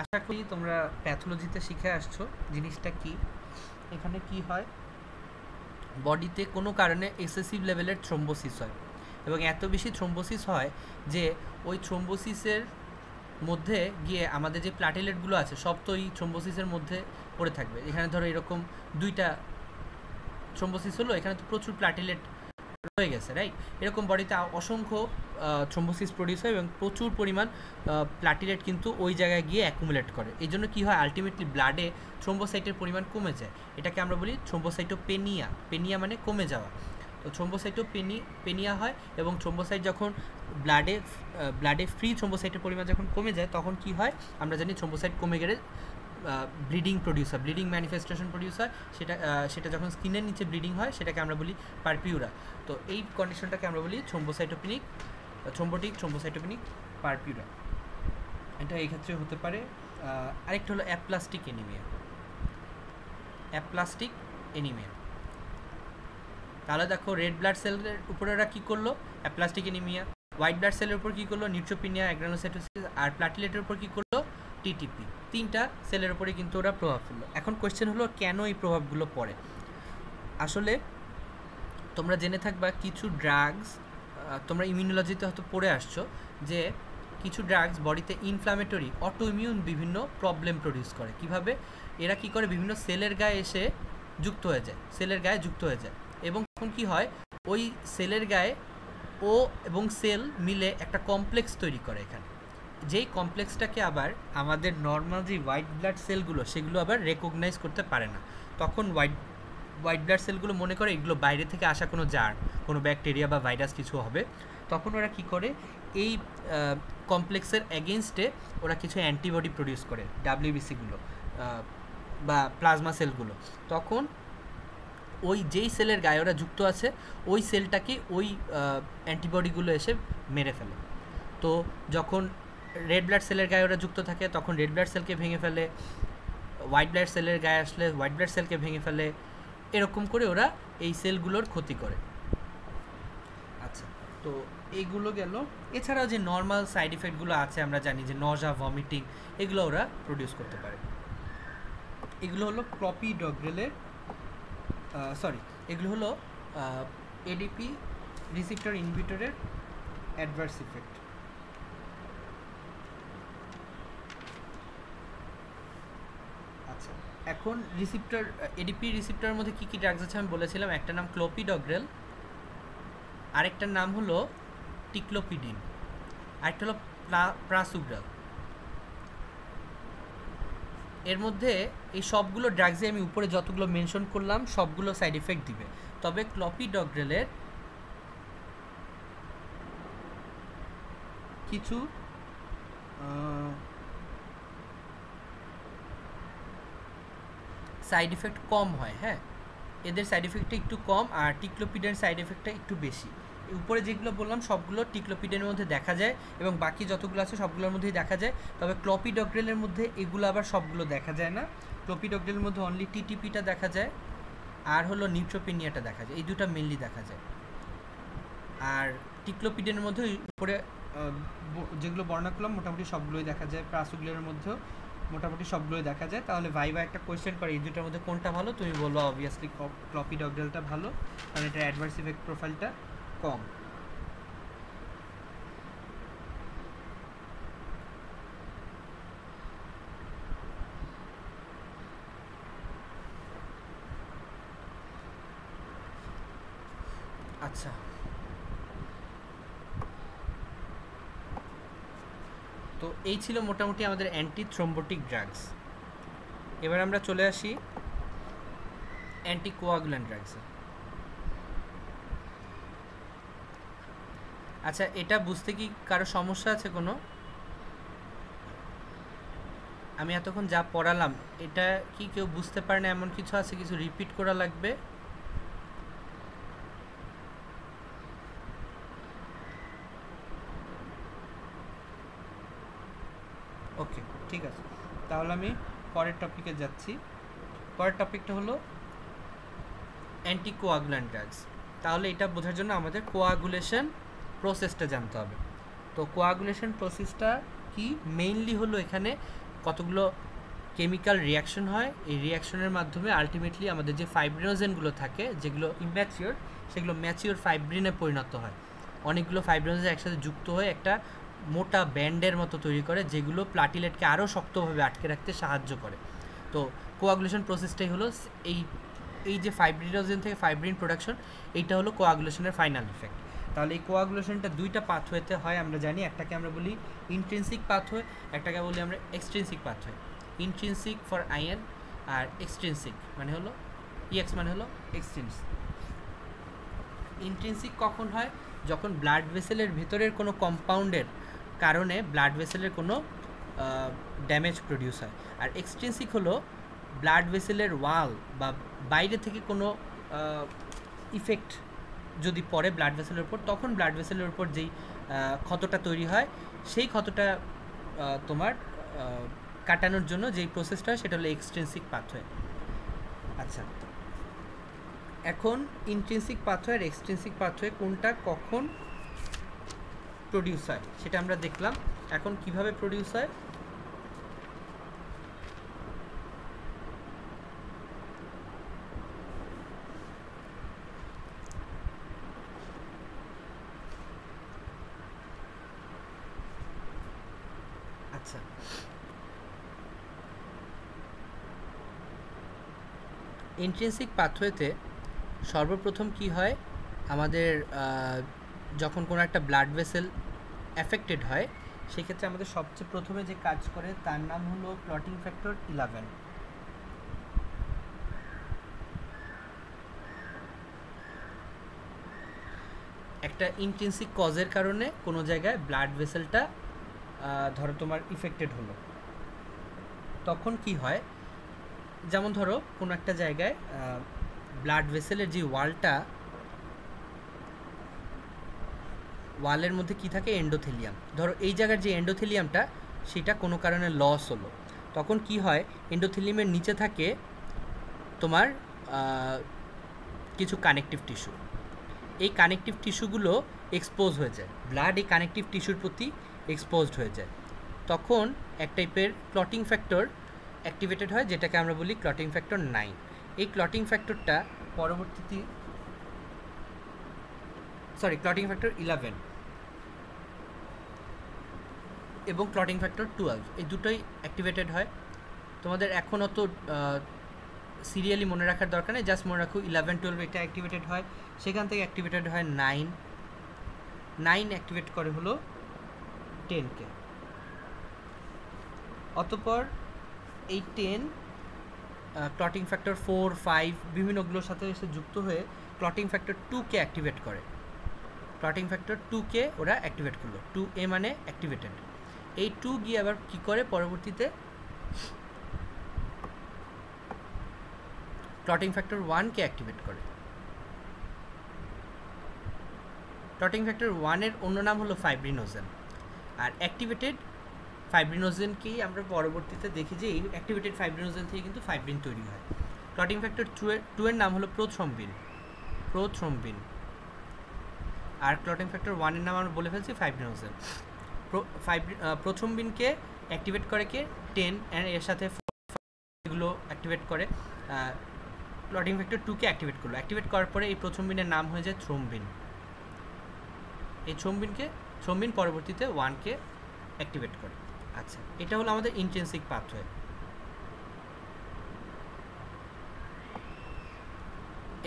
আশা করি তোমরা প্যাথোলজিতে শিখে আসছো জিনিসটা কি। এখানে কি হয়? বডিতে কোনো কারণে এক্সেসিভ লেভেলের থ্রোম্বোসিস হয়, এবং এত বেশি থ্রোম্বোসিস হয় যে ওই থ্রোম্বোসিসের মধ্যে গিয়ে আমাদের যে প্ল্যাটিলেটগুলো আছে সব তো ওই থ্রোম্বোসিসের মধ্যে পড়ে থাকবে। এখানে ধরো এরকম 2টা থ্রোম্বোসিস হলো, এখানে তো প্রচুর প্ল্যাটিলেট রয়ে গেছে, রাইট? এরকম বডিতে অসংখ্য থ্রোম্বোসিস প্রডিউস হয় এবং প্রচুর পরিমাণ প্ল্যাটিলেট কিন্তু ওই জায়গায় গিয়ে অ্যাকুমুলেট করে। এই জন্য কী হয়? আলটিমেটলি ব্লাডে থ্রোম্বোসাইটের পরিমাণ কমে যায়। এটাকে আমরা বলি থ্রোম্বোসাইটোপেনিয়া। পেনিয়া মানে কমে যাওয়া। তো থ্রোম্বোসাইটোপেনিয়া হয়, এবং থ্রোম্বোসাইট যখন ব্লাডে ফ্রি থ্রোম্বোসাইটের পরিমাণ যখন কমে যায় তখন কি হয়? আমরা জানি থ্রোম্বোসাইট কমে গেলে ব্লিডিং ম্যানিফেস্টেশন প্রডিউস হয়। সেটা যখন স্কিনের নিচে ব্লিডিং হয় সেটাকে আমরা বলি পারপিউরা। তো এই কন্ডিশনটাকে আমরা বলি থ্রোম্বোসাইটোপেনিক পারপিউরা। এটা এই ক্ষেত্রে হতে পারে। আরেকটা হলো অ্যাপ্লাস্টিক এনিমিয়া। তাহলে দেখো, রেড ব্লাড সেলের উপরে ওরা কী করলো? Aplastic anaemia. হোয়াইট ব্লাড সেলের উপর কী করলো? Neutropenia, agranulocytosis. আর প্ল্যাটিলেটের উপর কী করলো? TTP। 3টা সেলের উপরে কিন্তু ওরা প্রভাব ফেললো। এখন কোয়েশ্চেন হলো কেন এই প্রভাবগুলো পড়ে? আসলে তোমরা জেনে থাকবা কিছু ড্রাগস, তোমরা ইমিউনোলজিতে হয়তো পড়ে আসছো যে কিছু ড্রাগস বডিতে ইনফ্ল্যামেটরি অটো ইমিউন বিভিন্ন প্রবলেম প্রডিউস করে। কিভাবে? এরা কি করে? বিভিন্ন সেলের গায়ে যুক্ত হয়ে যায়, এবং তখন কী হয়? ওই সেলের গায়ে ও এবং সেল মিলে একটা কমপ্লেক্স তৈরি করে। এখানে যেই কমপ্লেক্সটাকে আবার আমাদের নর্মাল যে হোয়াইট ব্লাড সেলগুলো সেগুলো আবার রেকগনাইজ করতে পারে না। তখন হোয়াইট ব্লাড সেলগুলো মনে করে এগুলো বাইরে থেকে আসা কোনো জার্ম, কোনো ব্যাকটেরিয়া বা ভাইরাস কিছু হবে। তখন ওরা কি করে? এই কমপ্লেক্সের এগেনস্টে ওরা কিছু অ্যান্টিবডি প্রডিউস করে, WBCগুলো বা প্লাজমা সেলগুলো। তখন ওই যেই সেলের গায়ে ওরা যুক্ত আছে ওই সেলটাকে ওই অ্যান্টিবডিগুলো এসে মেরে ফেলে। তো যখন রেড ব্লাড সেলের গায়ে ওরা যুক্ত থাকে তখন রেড ব্লাড সেলকে ভেঙে ফেলে, হোয়াইট ব্লাড সেলের গায়ে আসলে হোয়াইট ব্লাড সেলকে ভেঙে ফেলে, এরকম করে ওরা এই সেলগুলোর ক্ষতি করে। আচ্ছা, তো এইগুলো গেল। এছাড়াও যে নর্মাল সাইড ইফেক্টগুলো আছে আমরা জানি যে নজা, ভমিটিং, এগুলো ওরা প্রডিউস করতে পারে। এগুলো হলো ক্লপিডগ্রেলের এগুলো হলো এডিপি রিসিপ্টর ইনহিবিটরের অ্যাডভার্স ইফেক্ট। আচ্ছা, এখন রিসিপ্টর এডিপি রিসিপ্টরের মধ্যে কী কী ড্রাগস আছে আমি বলেছিলাম। একটা নাম ক্লোপিডগ্রেল, আরেকটার নাম হলো টিক্লোপিডিন, আরেকটা হলো প্রাসুগ্রাল। এর মধ্যে এই সবগুলো ড্রাগসে আমি উপরে যতগুলো মেনশন করলাম সবগুলো সাইড এফেক্ট দিবে, তবে ক্লপিডগ্রেলের কিছু সাইড এফেক্ট কম হয়। হ্যাঁ, এদের সাইড এফেক্টটা একটু কম, আর টিক্লোপিডের সাইড এফেক্টটা একটু বেশি। উপরে যেগুলো বললাম সবগুলো টিক্লোপিডের মধ্যে দেখা যায়, এবং বাকি যতগুলো আছে সবগুলোর মধ্যেই দেখা যায়, তবে ক্লপিডগ্রেলের মধ্যে এগুলো আবার সবগুলো দেখা যায় না। ক্লপিডগ্রেলের মধ্যে অনলি টিটিপিটা দেখা যায়, আর হলো নিউট্রোপেনিয়াটা দেখা যায়, এই দুটো মেনলি দেখা যায়। আর টিক্লোপিডের মধ্যে উপরে যেগুলো বর্ণনা করলাম মোটামুটি সবগুলোই দেখা যায়, প্রাসুগ্রালের মধ্যেও মোটামুটি সবগুলোই দেখা যায়। তাহলে ভাইবা একটা কোয়েশ্চেন করে এই দুটোর মধ্যে কোনটা ভালো, তুমি বলবো অবভিয়াসলি ক্লপিডগ্রেলটা ভালো, কারণ এটার অ্যাডভার্স ইফেক্ট প্রোফাইলটা কম। আচ্ছা, তো এই ছিল মোটামুটি আমাদের অ্যান্টি থ্রম্বোটিক ড্রাগস। এবার আমরা চলে আসি অ্যান্টি কোয়াগুল্যান্ট ড্রাগসে। আচ্ছা, এটা বুঝতে কি কারো সমস্যা আছে কোনো? আমি এতক্ষণ যা পড়ালাম এটা কি কেউ বুঝতে পারে না এমন কিছু আছে, কিছু রিপিট করা লাগবে? ওকে, ঠিক আছে, তাহলে আমি পরের টপিকে যাচ্ছি। পরের টপিকটা হলো অ্যান্টি কোয়াগুল্যান্ট ড্রাগস। তাহলে এটা বোঝার জন্য আমাদের কোয়াগুলেশন প্রসেসটা জানতে হবে। তো কোয়াগুলেশন প্রসেসটা কি, মেইনলি হলো এখানে কতগুলো কেমিক্যাল রিয়াকশন হয়, এই রিয়াকশনের মাধ্যমে আলটিমেটলি আমাদের যে ফাইব্রিনোজেনগুলো থাকে যেগুলো ইম্যাচিওর, সেগুলো ম্যাচিওর ফাইব্রিনে পরিণত হয়। অনেকগুলো ফাইব্রিনোজেন একসাথে যুক্ত হয়ে একটা মোটা ব্যান্ডের মতো তৈরি করে, যেগুলো প্লাটিলেটকে আরও শক্তভাবে আটকে রাখতে সাহায্য করে। তো কোয়াগুলেশন প্রসেসটাই হলো এই যে ফাইব্রিনোজেন থেকে ফাইব্রিন প্রোডাকশন, এইটা হলো কোয়াগুলেশনের ফাইনাল ইফেক্ট। তাহলে এই কোয়াগুলেশনটা দুইটা পাথওয়েতে হয় আমরা জানি, একটাকে আমরা বলি ইন্ট্রিনসিক পাথওয়ে, একটাকে বলি আমরা extrinsic pathway. Intrinsic for in, আর এক্সট্রিনসিক মানে হলো ইএক্স মানে হলো এক্সট্রিনসিক। ইন্ট্রিনসিক কখন হয়? যখন ব্লাড ভেসেলের ভেতরের কোনো কম্পাউন্ডের কারণে ব্লাড ভেসেলের কোনো ড্যামেজ প্রডিউস হয়। আর এক্সট্রিনসিক হলো ব্লাড ভেসেলের ওয়াল বা বাইরে থেকে কোনো ইফেক্ট যদি পড়ে ব্লাড ভেসেলের উপর, তখন ব্লাড ভেসেলের উপর যেই ক্ষতটা তৈরি হয় সেই ক্ষতটা তোমার কাটানোর জন্য যেই প্রসেসটা হয় সেটা হলো এক্সট্রিনসিক পাথওয়ে। আচ্ছা, এখন ইন্ট্রিনসিক পাথওয়ে আর এক্সট্রিনসিক পাথওয়ে কোনটা কখন প্রডিউস হয় সেটা আমরা দেখলাম। এখন কিভাবে প্রডিউস হয়? আচ্ছা, ইন্ট্রিনসিক পাথওয়েতে সর্বপ্রথম কি হয়, আমাদের যখন কোনো একটা ব্লাড ভেসেল অ্যাফেক্টেড হয় সেক্ষেত্রে আমাদের সবচেয়ে প্রথমে যে কাজ করে তার নাম হলো ক্লটিং ফ্যাক্টর 11। একটা ইন্ট্রিনসিক কজের কারণে কোনো জায়গায় ব্লাড ভেসেলটা ধরো তোমার ইফেক্টেড হলো, তখন কি হয়, যেমন ধরো কোনো একটা জায়গায় ব্লাড ভেসেলের যে ওয়ালের মধ্যে কি থাকে, এন্ডোথেলিয়াম। ধরো এই জায়গার যে এন্ডোথেলিয়ামটা সেটা কোনো কারণে লস হলো, তখন কি হয়, এন্ডোথেলিয়ামের নিচে থাকে তোমার কিছু কানেকটিভ টিস্যু। এই কানেকটিভ টিস্যুগুলো এক্সপোজ হয়ে যায়, ব্লাড এই কানেকটিভ টিস্যুর প্রতি এক্সপোজড হয়ে যায়। তখন এক টাইপের ক্লটিং ফ্যাক্টর অ্যাক্টিভেটেড হয়, যেটাকে আমরা বলি ক্লটিং ফ্যাক্টর 9। এই ক্লটিং ফ্যাক্টরটা পরবর্তীতে ক্লটিং ফ্যাক্টর 11 এবং ক্লটিং ফ্যাক্টর 12, এই দুটোই অ্যাক্টিভেটেড হয়। তোমাদের এখন অত সিরিয়ালি মনে রাখার দরকার নেই, জাস্ট মনে রাখো 11 12 এটা অ্যাক্টিভেটেড হয়, সেখান থেকে অ্যাক্টিভেটেড হয় 9 অ্যাক্টিভেট করে হলো 10কে। অতঃপর এই 10 ক্লটিং ফ্যাক্টর 4 5 বিভিন্নগুলোর সাথে এসে যুক্ত হয়ে ক্লটিং ফ্যাক্টর 2কে অ্যাক্টিভেট করে। ক্লটিং ফ্যাক্টর 2কে ওরা অ্যাক্টিভেট করলো, 2A মানে অ্যাক্টিভেটেড। এই 2 গিয়ে আবার কী করে, পরবর্তীতে ক্লটিং ফ্যাক্টর 1কে অ্যাক্টিভেট করে। ক্লটিং ফ্যাক্টর 1-এর অন্য নাম হলো ফাইব্রিনোজেন। আর অ্যাক্টিভেটেড ফাইব্রিনোজেনকেই আমরা পরবর্তীতে দেখি যে এই অ্যাক্টিভেটেড ফাইব্রিনোজেন থেকে কিন্তু ফাইব্রিন তৈরি হয়। ক্লটিং ফ্যাক্টর 2-এর নাম হলো প্রোথ্রম্বিন। আর ক্লটিং ফ্যাক্টর 1-এর নাম আমরা বলে ফেলছি ফাইব্রিনোজেন। প্রোথ্রম্বিনকে অ্যাক্টিভেট করে কে 10, অ্যান্ড এর সাথে এগুলো অ্যাক্টিভেট করে ক্লটিং ফ্যাক্টর 2কে অ্যাক্টিভেট করলো। অ্যাক্টিভেট করার পরে এই প্রোথ্রম্বিনের নাম হয়ে যায় থ্রোম্বিন। এই থ্রোম্বিন পরবর্তীতে 1কে অ্যাক্টিভেট করে। আচ্ছা, এটা হলো আমাদের ইন্ট্রিনসিক পাথওয়ে।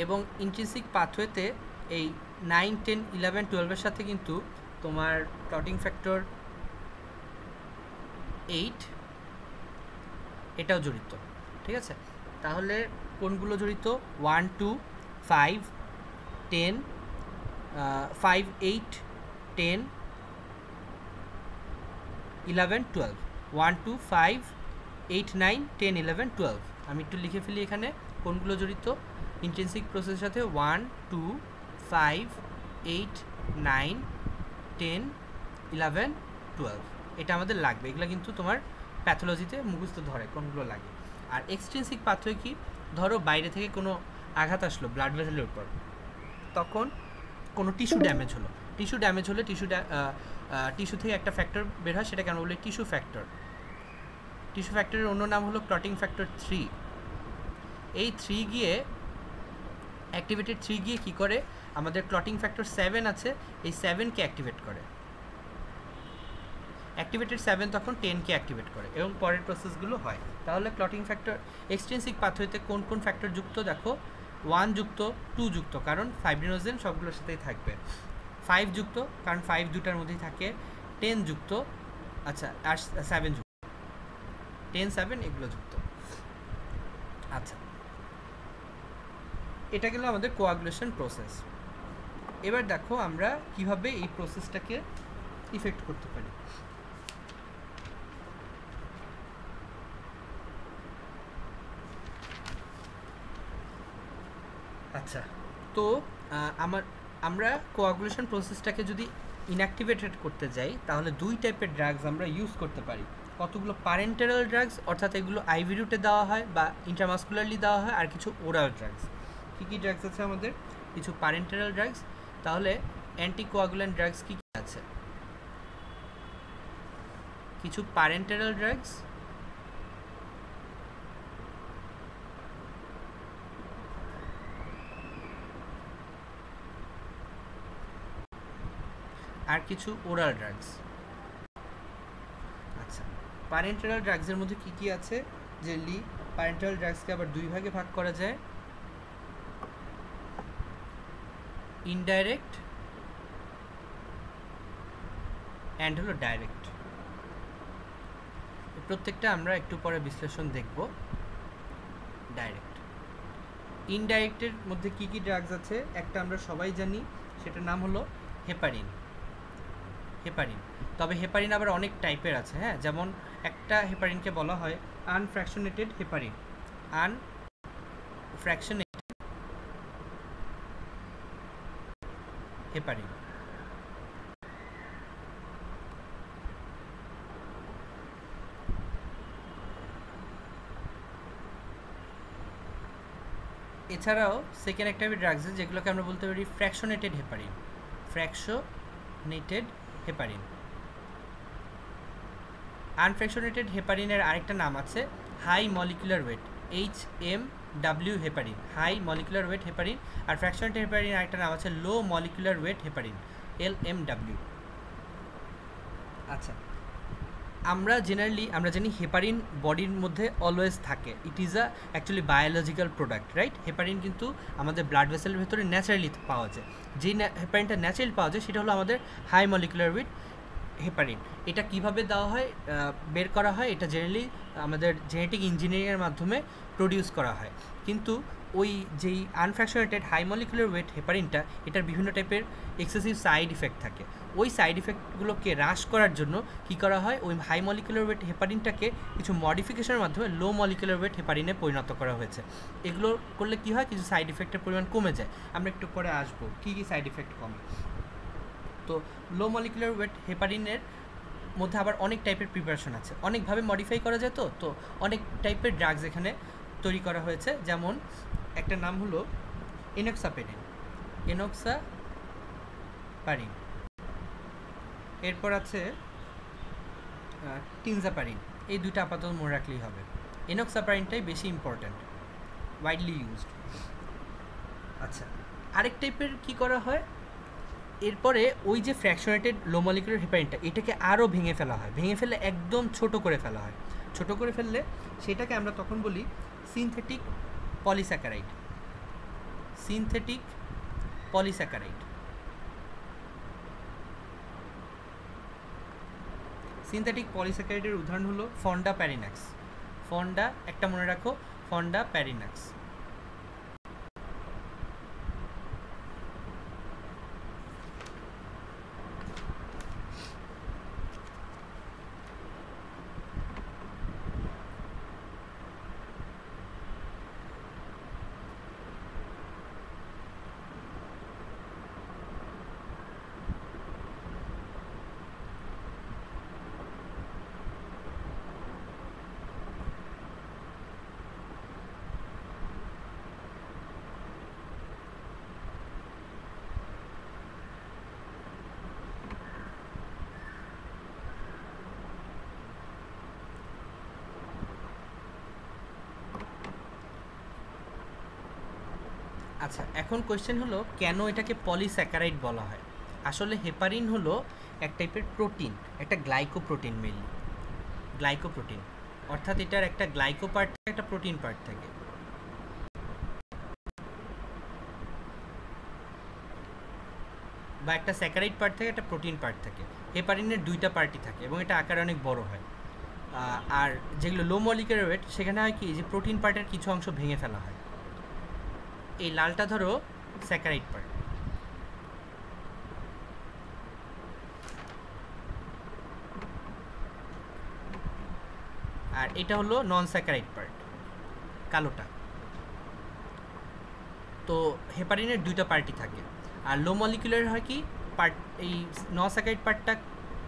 এবং ইন্ট্রিনসিক পাথওয়েতে এই 9 10 11 12-এর সাথে কিন্তু তোমার ক্লটিং ফ্যাক্টর 8 এটাও জড়িত, ঠিক আছে? তাহলে কোনগুলো জড়িত? 1 2 5 10 5 8 10 11 12 1 2 5 8 9 10 11 12। আমি একটু লিখে ফেলি এখানে কোনগুলো জড়িত ইন্ট্রিনসিক প্রসেসের সাথে। 1 2 5 8 9 10 11 12, এটা আমাদের লাগবে। এগুলো কিন্তু তোমার প্যাথোলজিতে মুখস্থ ধরে কোনগুলো লাগে। আর এক্সট্রিনসিক পাথওয়ে কি? ধরো বাইরে থেকে কোনো আঘাত আসলো ব্লাড ভেসেলের উপর, তখন কোনো টিস্যু ড্যামেজ হলো, টিস্যু থেকে একটা ফ্যাক্টর বের হয়, সেটাকে আমরা বলি টিস্যু ফ্যাক্টরের অন্য নাম হলো ক্লটিং ফ্যাক্টর 3। এই 3 গিয়ে অ্যাক্টিভেটেড 3 গিয়ে কী করে, আমাদের ক্লটিং ফ্যাক্টর 7 আছে, এই 7কে অ্যাক্টিভেট করে। অ্যাক্টিভেটেড 7 তখন 10কে অ্যাক্টিভেট করে এবং পরের প্রসেসগুলো হয়। তাহলে ক্লটিং ফ্যাক্টর এক্সট্রিনসিক পাথওয়েতে কোন কোন ফ্যাক্টর যুক্ত? দেখো 1 যুক্ত, 2 যুক্ত, কারণ ফাইব্রিনোজেন সবগুলোর সাথেই থাকবে। 5 যুক্ত, কারণ 5 দুটার মধ্যেই থাকে। 10 যুক্ত, আচ্ছা, আর 7 যুক্ত, 10 7 এগুলো যুক্ত। আচ্ছা, এটা গেল আমাদের কোয়াগুলেশন প্রসেস। এবার দেখো আমরা কিভাবে এই প্রসেসটাকে ইফেক্ট করতে পারি। আচ্ছা, তো আমরা কোয়াগুলেশন প্রসেসটাকে যদি ইনঅ্যাক্টিভেটেড করতে যাই, তাহলে 2 টাইপের ড্রাগস আমরা ইউজ করতে পারি। কতগুলো প্যারেন্টেরাল ড্রাগস, অর্থাৎ এগুলো আইভি রুটে দেওয়া হয় বা ইন্ট্রামাসকুলারলি দেওয়া হয়, আর কিছু ওরাল ড্রাগস। কী কী ড্রাগস আছে আমাদের? কিছু প্যারেন্টেরাল ড্রাগস। তাহলে অ্যান্টিকোয়াগুল্যান্ট ড্রাগস কী কী আছে? কিছু প্যারেন্টেরাল ড্রাগস, আর কিছু ওরাল ড্রাগস। আচ্ছা, প্যারেন্টেরাল ড্রাগসের মধ্যে কী কী আছে? জেনলি প্যারেন্টাল ড্রাগসকে আবার 2 ভাগে ভাগ করা যায়, ইনডাইরেক্ট অ্যান্ড হলো ডাইরেক্ট। প্রত্যেকটা আমরা একটু পরে বিশ্লেষণ দেখব। ডাইরেক্ট, ইনডাইরেক্টের মধ্যে কী কী ড্রাগস আছে? একটা আমরা সবাই জানি, সেটার নাম হলো হেপারিন। তবে হেপারিন আবার অনেক টাইপের আছে, হ্যাঁ। যেমন একটা হেপারিনকে বলা হয় আনফ্র্যাকশনেটেড হেপারিন। এছাড়াও সেকেন্ড একটা ড্রাগস যেগুলোকে আমরা বলতে পারি ফ্র্যাকশনেটেড হেপারিন। ফ্র্যাকশনেটেড হেপারিন। আনফ্র্যাকশনেটেড হেপারিনের আরেকটা নাম আছে high molecular weight, HMW heparin, high molecular weight heparin. আর ফ্র্যাকশনেটেড হেপারিন আরেকটা নাম আছে low molecular weight heparin, LMW। আচ্ছা, আমরা জানি হেপারিন বডির মধ্যে অলওয়েজ থাকে, it is a actually biological product, right? Heparin কিন্তু আমাদের ব্লাড ভেসেলের ভেতরে ন্যাচারালি পাওয়া যায়। যেই হেপারিনটা ন্যাচারালি পাওয়া যায় সেটা হলো আমাদের হাই মলিকুলার ওয়েট হেপারিন। এটা কিভাবে দেওয়া হয়, বের করা হয়, এটা জেনারেলি আমাদের জেনেটিক ইঞ্জিনিয়ারিংয়ের মাধ্যমে প্রডিউস করা হয়। কিন্তু ওই যেই আনফ্র্যাকশনেটেড হাই মলিকুলার ওয়েট হেপারিনটা, এটার বিভিন্ন টাইপের এক্সেসিভ সাইড ইফেক্ট থাকে। ওই সাইড ইফেক্টগুলোকে হ্রাস করার জন্য কি করা হয়, ওই হাই মলিকুলার ওয়েট হেপারিনটাকে কিছু মডিফিকেশনের মাধ্যমে লো মলিকুলার ওয়েট হেপারিনে পরিণত করা হয়েছে। এগুলো করলে কি হয়, কিছু সাইড ইফেক্টের পরিমাণ কমে যায়। আমরা একটু পরে আসবো কী কী সাইড ইফেক্ট কমে। তো লো মলিকুলার ওয়েট হেপারিনের মধ্যে আবার অনেক টাইপের প্রিপারেশন আছে, অনেকভাবে মডিফাই করা যায়। তো অনেক টাইপের ড্রাগস এখানে তৈরি করা হয়েছে। যেমন একটা নাম হলো এনক্সাপারিন, এনক্সাপারিন। এরপর আছে টিনজাপারিন। এই দুইটা আপাতত মনে রাখলেই হবে। এনক্সাপারিনটাই বেশি ইম্পর্ট্যান্ট, ওয়াইডলি ইউজড। আচ্ছা, আরেক টাইপের কি করা হয়, এরপরে ওই যে ফ্র্যাকশনেটেড লো মলিকুলার হেপারিনটা, এটাকে আরও ভেঙে ফেলা হয়। ভেঙে ফেললে একদম ছোট করে ফেলা হয়। ছোট করে ফেললে সেটাকে আমরা তখন বলি synthetic polysaccharide. Synthetic polysaccharide. Synthetic পলিস্যাকারাইডের উদাহরণ হলো ফন্ডাপ্যারিনাক্স। ফন্ডা একটা মনে রাখো, ফন্ডাপ্যারিনাক্স। আচ্ছা, এখন কোয়েশ্চেন হলো কেন এটাকে পলিস্যাকারাইড বলা হয়। আসলে হেপারিন হলো এক টাইপের প্রোটিন, একটা গ্লাইকোপ্রোটিন, মেইনলি গ্লাইকোপ্রোটিন। অর্থাৎ এটার একটা গ্লাইকো পার্ট থাকে, একটা প্রোটিন পার্ট থাকে। বা একটা স্যাকারাইড পার্ট থাকে, একটা প্রোটিন পার্ট থাকে। হেপারিনের দুইটা পার্টই থাকে এবং এটা আকারে অনেক বড় হয়। আর যেগুলো লো মলিকুলার ওয়েট, সেখানে হয় কি যে প্রোটিন পার্টের কিছু অংশ ভেঙে ফেলা হয়। এই লালটা ধরো স্যাকারাইড পার্ট, আর এটা হলো নন স্যাকারাইড পার্ট, কালোটা। তো হেপারিনের দুইটা পার্টই থাকে। আর লো মলিকুলার হয় কি, পার্ট এই নন স্যাকারাইড পার্টটা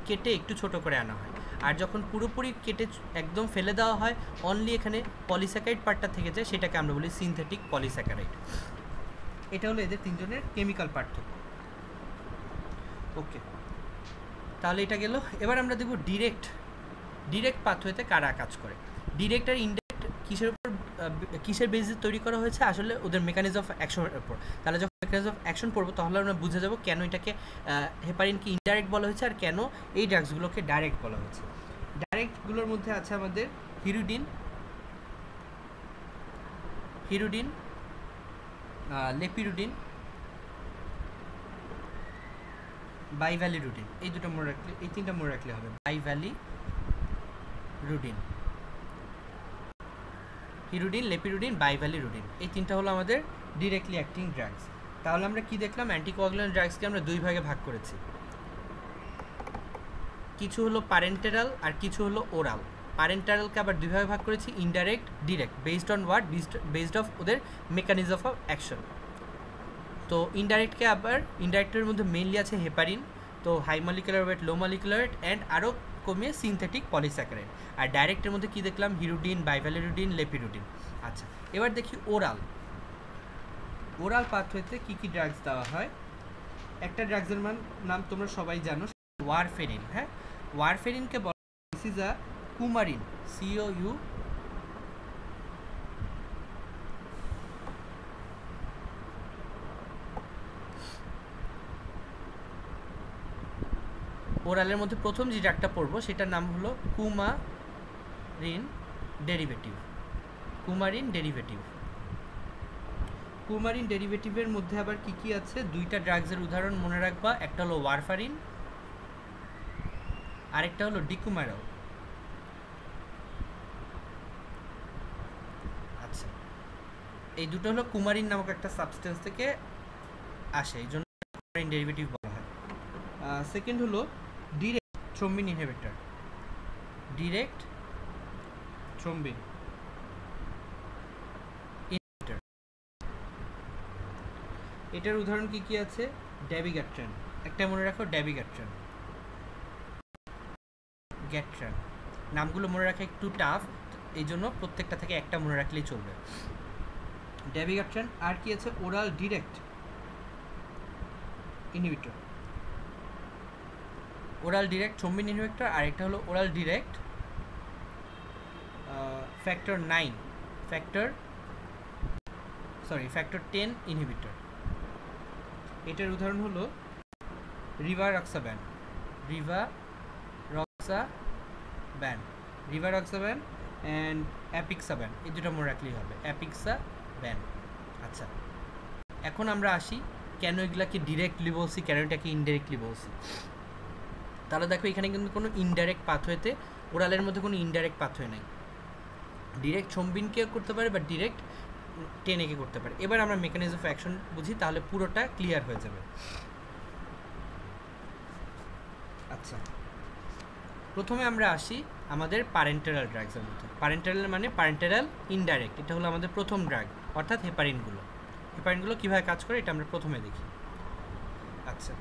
কেটে একটু ছোট করে আনা হয়। আর যখন পুরোপুরি কেটে একদম ফেলে দেওয়া হয়, অনলি এখানে পলিস্যাকারাইড পার্টটা থেকে যায়, সেটাকে আমরা বলি সিনথেটিক পলিস্যাকারাইড। এটা হলো এদের তিনজনের কেমিক্যাল পার্থক্য। ওকে, তাহলে এটা গেল। এবার আমরা দেখব ডিরেক্ট পাথওয়েতে কারা কাজ করে। ডিরেক্ট আর ইনডাইরেক্ট কিসের বেসিসে তৈরি করা হয়েছে, আসলে ওদের মেকানিজম অফ অ্যাকশনের উপর। তাহলে যখন মেকানিজম অফ অ্যাকশন পড়বো তাহলে আমরা বুঝে যাব কেন এটাকে হেপারিনকে ইনডাইরেক্ট বলা হয়েছে আর কেন এই ড্রাগসগুলোকে ডাইরেক্ট বলা হয়েছে। ডাইরেক্টগুলোর মধ্যে আছে আমাদের হিরুডিন, লেপিরুডিন, বাইভ্যালিরুডিন। এই দুটো মনে রাখলে, এই তিনটা মনে রাখলে হবে। বাইভ্যালিরুডিন, হিরুডিন, লেপিরুডিন, বাইভ্যালিরুডিন, এই তিনটা হলো আমাদের ডিরেক্টলি অ্যাক্টিং ড্রাগস। তাহলে আমরা কি দেখলাম, অ্যান্টিকোয়াগুলেন্ট ড্রাগসকে আমরা দুই ভাগে ভাগ করেছি। কিছু হলো প্যারেন্টেরাল আর কিছু হলো ওরাল। প্যারেন্টেরালকে আবার দুই ভাগে ভাগ করেছি, indirect, direct, based on what, based of ওদের মেকানিজম অফ অ্যাকশন। তো ইনডাইরেক্টের মধ্যে মেইনলি আছে হেপারিন, তো high molecular weight, low molecular weight, and আরও কমিয়ে সিনথেটিক পলিস্যাকারাইড। আর ডাইরেক্টের মধ্যে কি দেখলাম, হিরুডিন, বাইভ্যালিরুডিন, লেপিরুডিন। আচ্ছা, এবার দেখি ওরাল। ওরাল পাথওয়েতে কি কি ড্রাগস দেওয়া হয়? একটা ড্রাগসের নাম তোমরা সবাই জানো, ওয়ারফেরিন। হ্যাঁ, ওয়ারফেরিনকে বলা this is a coumarin, COU। ওরালের মধ্যে প্রথম যে ড্রাগটা পড়বো সেটার নাম হলো coumarin derivative. Coumarin derivative. Coumarin ডেরিভেটিভের মধ্যে আবার কি কি আছে? দুইটা ড্রাগসের উদাহরণ মনে রাখবা, একটা হলো ওয়ারফারিন, আরেকটা হলো ডিকুমারল। আচ্ছা, এই দুটো হলো কুমারিন নামক একটা সাবস্টেন্স থেকে আসে, এই জন্য কুমারিন ডেরিভেটিভ বলা হয়। সেকেন্ড হলো direct thrombin inhibitor. Direct thrombin inhibitor, এটার উদাহরণ কি কি আছে? ড্যাবিগ্যাট্রান, একটা মনে রাখো, ড্যাবিগ্যাট্রান, গ্যাট্রান। নামগুলো মনে রাখা একটু টাফ, এই জন্য প্রত্যেকটা থেকে একটা মনে রাখলেই চলবে। ড্যাবিগ্যাট্রান। আর কি আছে? Oral direct inhibitor, oral direct thrombin inhibitor. আর একটা হলো ওরাল ডিরেক্ট ফ্যাক্টর 10 ইনহিবিটর। এটার উদাহরণ হলো রিভারক্সাব্যান, রিভারক্সাব্যান অ্যান্ড অ্যাপিক্সাব্যান, এই দুটো মনে রাখলেই হবে, অ্যাপিক্সাব্যান। আচ্ছা, এখন আমরা আসি কেন এগুলাকে ডিরেক্টলি বলছি, কেন এটাকে ইনডাইরেক্টলি বলছি। তাহলে দেখো এখানে কিন্তু কোনো ইনডাইরেক্ট পাথওয়েতে, ওরালের মধ্যে কোনো ইনডাইরেক্ট পাথওয়ে নাই। ডিরেক্ট থ্রম্বিনকে করতে পারে বা ডিরেক্ট 10A করতে পারে। এবার আমরা মেকানিজম অফ অ্যাকশন বুঝি, তাহলে পুরোটা ক্লিয়ার হয়ে যাবে। আচ্ছা, প্রথমে আমরা আসি আমাদের প্যারেন্টেরাল ড্রাগসের মধ্যে। প্যারেন্টেরাল মানে প্যারেন্টেরাল ইনডাইরেক্ট, এটা হলো আমাদের প্রথম ড্রাগ, অর্থাৎ হেপারিনগুলো। হেপারিনগুলো কীভাবে কাজ করে এটা আমরা প্রথমে দেখি। আচ্ছা,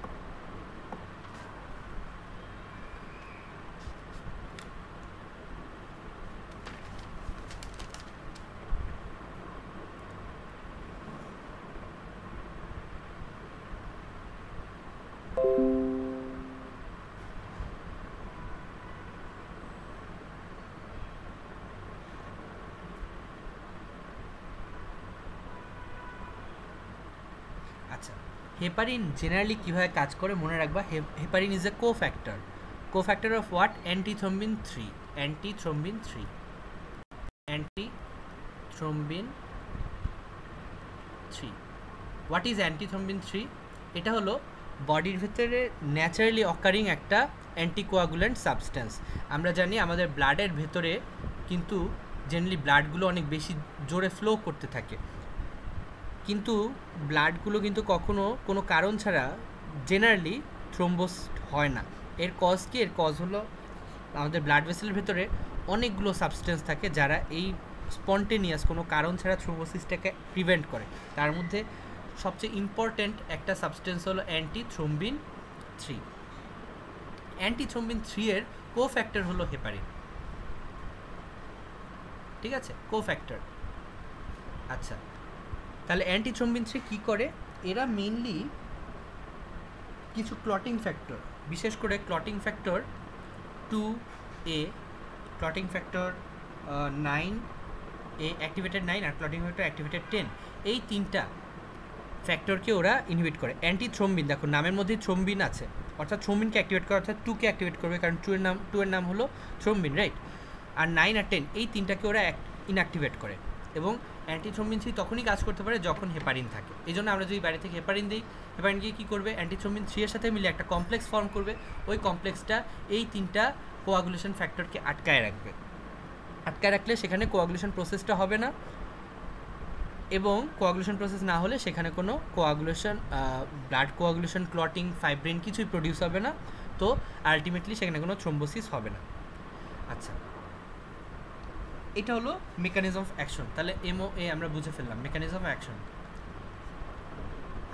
আচ্ছা, হেপারিন জেনারেলি কীভাবে কাজ করে মনে রাখবা। Heparin is a cofactor of what? Antithrombin 3। Antithrombin 3। What is antithrombin 3? এটা হলো বডির ভেতরে ন্যাচারালি অকারিং একটা অ্যান্টিকোয়াগুলেন্ট সাবস্টেন্স। আমরা জানি আমাদের ব্লাডের ভেতরে কিন্তু জেনারেলি ব্লাডগুলো অনেক বেশি জোরে ফ্লো করতে থাকে, কিন্তু ব্লাডগুলো কিন্তু কখনো কোনো কারণ ছাড়া জেনারেলি থ্রোম্বোস হয় না। এর কজ কি? এর কজ হলো আমাদের ব্লাড ভেসেলের ভেতরে অনেকগুলো সাবস্টেন্স থাকে যারা এই স্পন্টেনিয়াস কোনো কারণ ছাড়া থ্রোম্বোসিসটাকে প্রিভেন্ট করে। তার মধ্যে সবচেয়ে ইম্পর্ট্যান্ট একটা সাবস্টেন্স হলো অ্যান্টিথ্রম্বিন 3। অ্যান্টিথ্রম্বিন 3 এর কোফ্যাক্টর হলো হেপারিন। ঠিক আছে, কোফ্যাক্টর। আচ্ছা, তাহলে অ্যান্টিথ্রম্বিন 3 কী করে? এরা মেইনলি কিছু ক্লটিং ফ্যাক্টর, বিশেষ করে clotting factor 2A, clotting factor 9A activated 9 আর ক্লটিং ফ্যাক্টর অ্যাক্টিভেটেড 10, এই তিনটা ফ্যাক্টরকে ওরা ইনহিবিট করে। অ্যান্টিথ্রম্বিন, দেখো নামের মধ্যেই থ্রম্বিন আছে, অর্থাৎ থ্রম্বিনকে অ্যাক্টিভেট করে, অর্থাৎ 2কে অ্যাক্টিভেট করবে, কারণ 2 এর নাম হলো থ্রম্বিন, রাইট? আর 9 আর 10 এই তিনটাকে ওরা ইনঅ্যাক্টিভেট করে। এবং অ্যান্টিথ্রম্বিন 3 তখনই কাজ করতে পারে যখন হেপারিন থাকে। এই জন্য আমরা যদি বাইরে থেকে হেপারিন দিই, হেপারিন গিয়ে কী করবে? অ্যান্টিথ্রম্বিন 3 এর সাথে মিলে একটা কমপ্লেক্স ফর্ম করবে। ওই কমপ্লেক্সটা এই তিনটা কোয়াগুলেশন ফ্যাক্টরকে আটকায় রাখবে। আটকায় রাখলে সেখানে কোয়াগুলেশন প্রসেসটা হবে না, এবং কোয়াগুলেশন প্রসেস না হলে সেখানে কোনো coagulation, blood coagulation, clotting, fibrin কিছুই প্রডিউস হবে না। তো আলটিমেটলি সেখানে কোনো থ্রম্বোসিস হবে না। আচ্ছা, এটা হলো মেকানিজম অফ অ্যাকশন। তাহলে MOA আমরা বুঝে ফেললাম। মেকানিজম অফ অ্যাকশন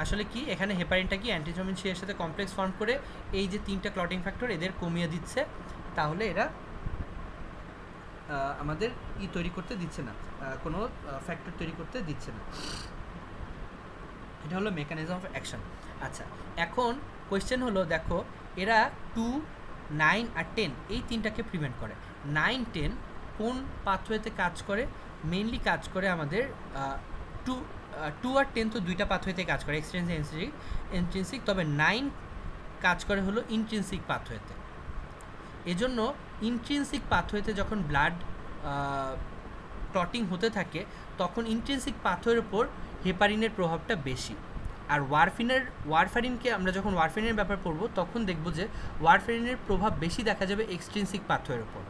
আসলে কি? এখানে হেপারিনটা কি অ্যান্টিথ্রম্বিন 3 এর সাথে কমপ্লেক্স ফর্ম করে এই যে তিনটা ক্লটিং ফ্যাক্টর এদের কমিয়ে দিচ্ছে, তাহলে এরা আমাদের তৈরি করতে দিচ্ছে না, কোনো ফ্যাক্টর তৈরি করতে দিচ্ছে না। এটা হলো মেকানিজম অফ অ্যাকশন। আচ্ছা, এখন কোয়েশ্চেন হলো, দেখো এরা 2, 9 আর 10 এই তিনটাকে প্রিভেন্ট করে। 9, 10 কোন পাথওয়েতে কাজ করে? মেইনলি কাজ করে আমাদের 2 আর 10 তো দুইটা পাথওয়েতে কাজ করে, এক্সট্রিনসিক ইন্ট্রিনসিক, তবে 9 কাজ করে হলো ইন্ট্রিনসিক পাথওয়েতে। এজন্য ইন্ট্রিনসিক পাথওয়েতে যখন ব্লাড ক্লটিং হতে থাকে তখন ইন্ট্রিনসিক পাথওয়ের উপর হেপারিনের প্রভাবটা বেশি। আর ওয়ারফারিনকে আমরা যখন ওয়ারফারিনের ব্যাপার পড়ব তখন দেখব যে ওয়ারফারিনের প্রভাব বেশি দেখা যাবে এক্সট্রিনসিক পাথওয়ের উপর।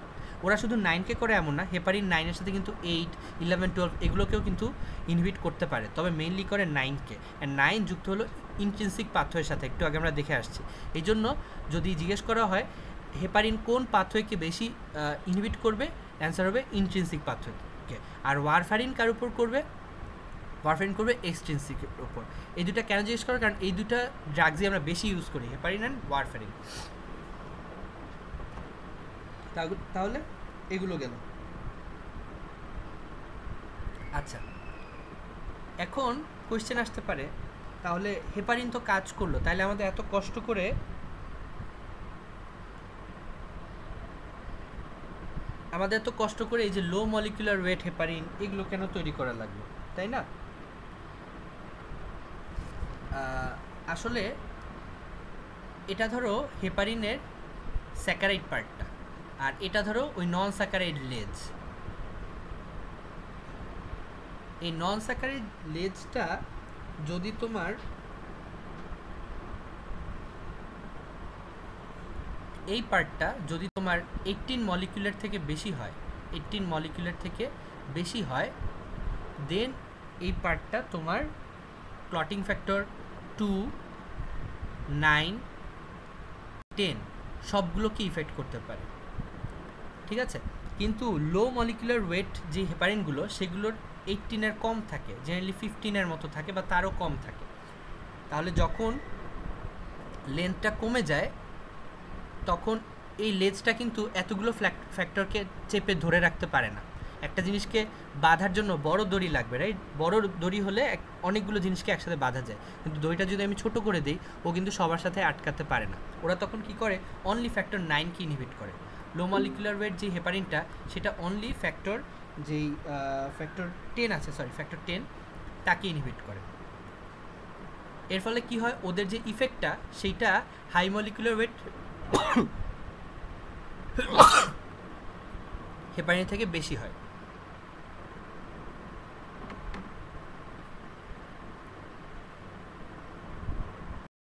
ওরা শুধু 9কে করে এমন না, হেপারিন 9-এর সাথে কিন্তু 8, 11, 12 এগুলোকেও কিন্তু ইনহিবিট করতে পারে, তবে মেইনলি করে 9কে। আর 9 যুক্ত হলো ইন্ট্রিনসিক পাথওয়ের সাথে, একটু আগে আমরা দেখে আসছি। এই জন্য যদি জিজ্ঞেস করা হয় হেপারিন কোন পাথওয়েকে বেশি ইনহিবিট করবে, অ্যান্সার হবে ইন্ট্রিনসিক পাথওয়েকে। আর ওয়ারফারিন কার উপর করবে? ওয়ারফারিন করবে এক্সট্রিনসিকের উপর। এই দুটা কেন জিজ্ঞেস করে? কারণ এই দুটা ড্রাগসই আমরা বেশি ইউজ করি, হেপারিন অ্যান্ড ওয়ারফারিন। তাহলে এগুলো গেল। আচ্ছা, এখন কোয়েশ্চেন আসতে পারে, তাহলে হেপারিন তো কাজ করলো, তাহলে আমাদের এত কষ্ট করে এই যে লো মলিকুলার ওয়েট হেপারিন এগুলো কেন তৈরি করা লাগলো, তাই না? আসলে এটা ধরো হেপারিনের স্যাকারাইড পার্টটা, আর এটা ধরো ওই নন স্যাকারাইড লেজ। এই নন স্যাকারাইড লেজটা যদি তোমার এই পার্টটা যদি তোমার 18 মলিকুলার থেকে বেশি হয়, দেন এই পার্টটা তোমার ক্লটিং ফ্যাক্টর 2, 9, 10 সবগুলোকে ইফেক্ট করতে পারে, ঠিক আছে? কিন্তু লো মলিকুলার ওয়েট যে হেপারিনগুলো সেগুলোর 18-এর কম থাকে, জেনারেলি 15-এর মতো থাকে বা তারও কম থাকে। তাহলে যখন লেন্থটা কমে যায় তখন এই লেজটা কিন্তু এতগুলো ফ্যাক্টরকে চেপে ধরে রাখতে পারে না। একটা জিনিসকে বাঁধার জন্য বড় দড়ি লাগবে, রাইট? বড় দড়ি হলে অনেকগুলো জিনিসকে একসাথে বাঁধা যায়, কিন্তু দড়িটা যদি আমি ছোট করে দিই ও কিন্তু সবার সাথে আটকাতে পারে না। ওরা তখন কি করে? অনলি ফ্যাক্টর 9কে ইনহিবিট করে। লো মলিকুলার ওয়েট যে হেপারিনটা সেটা অনলি ফ্যাক্টর 10 তাকে ইনহিবিট করে। এর ফলে কি হয়? ওদের যে ইফেক্টটা সেইটা হাই মলিকুলার ওয়েট হেপারিন থেকে বেশি হয়।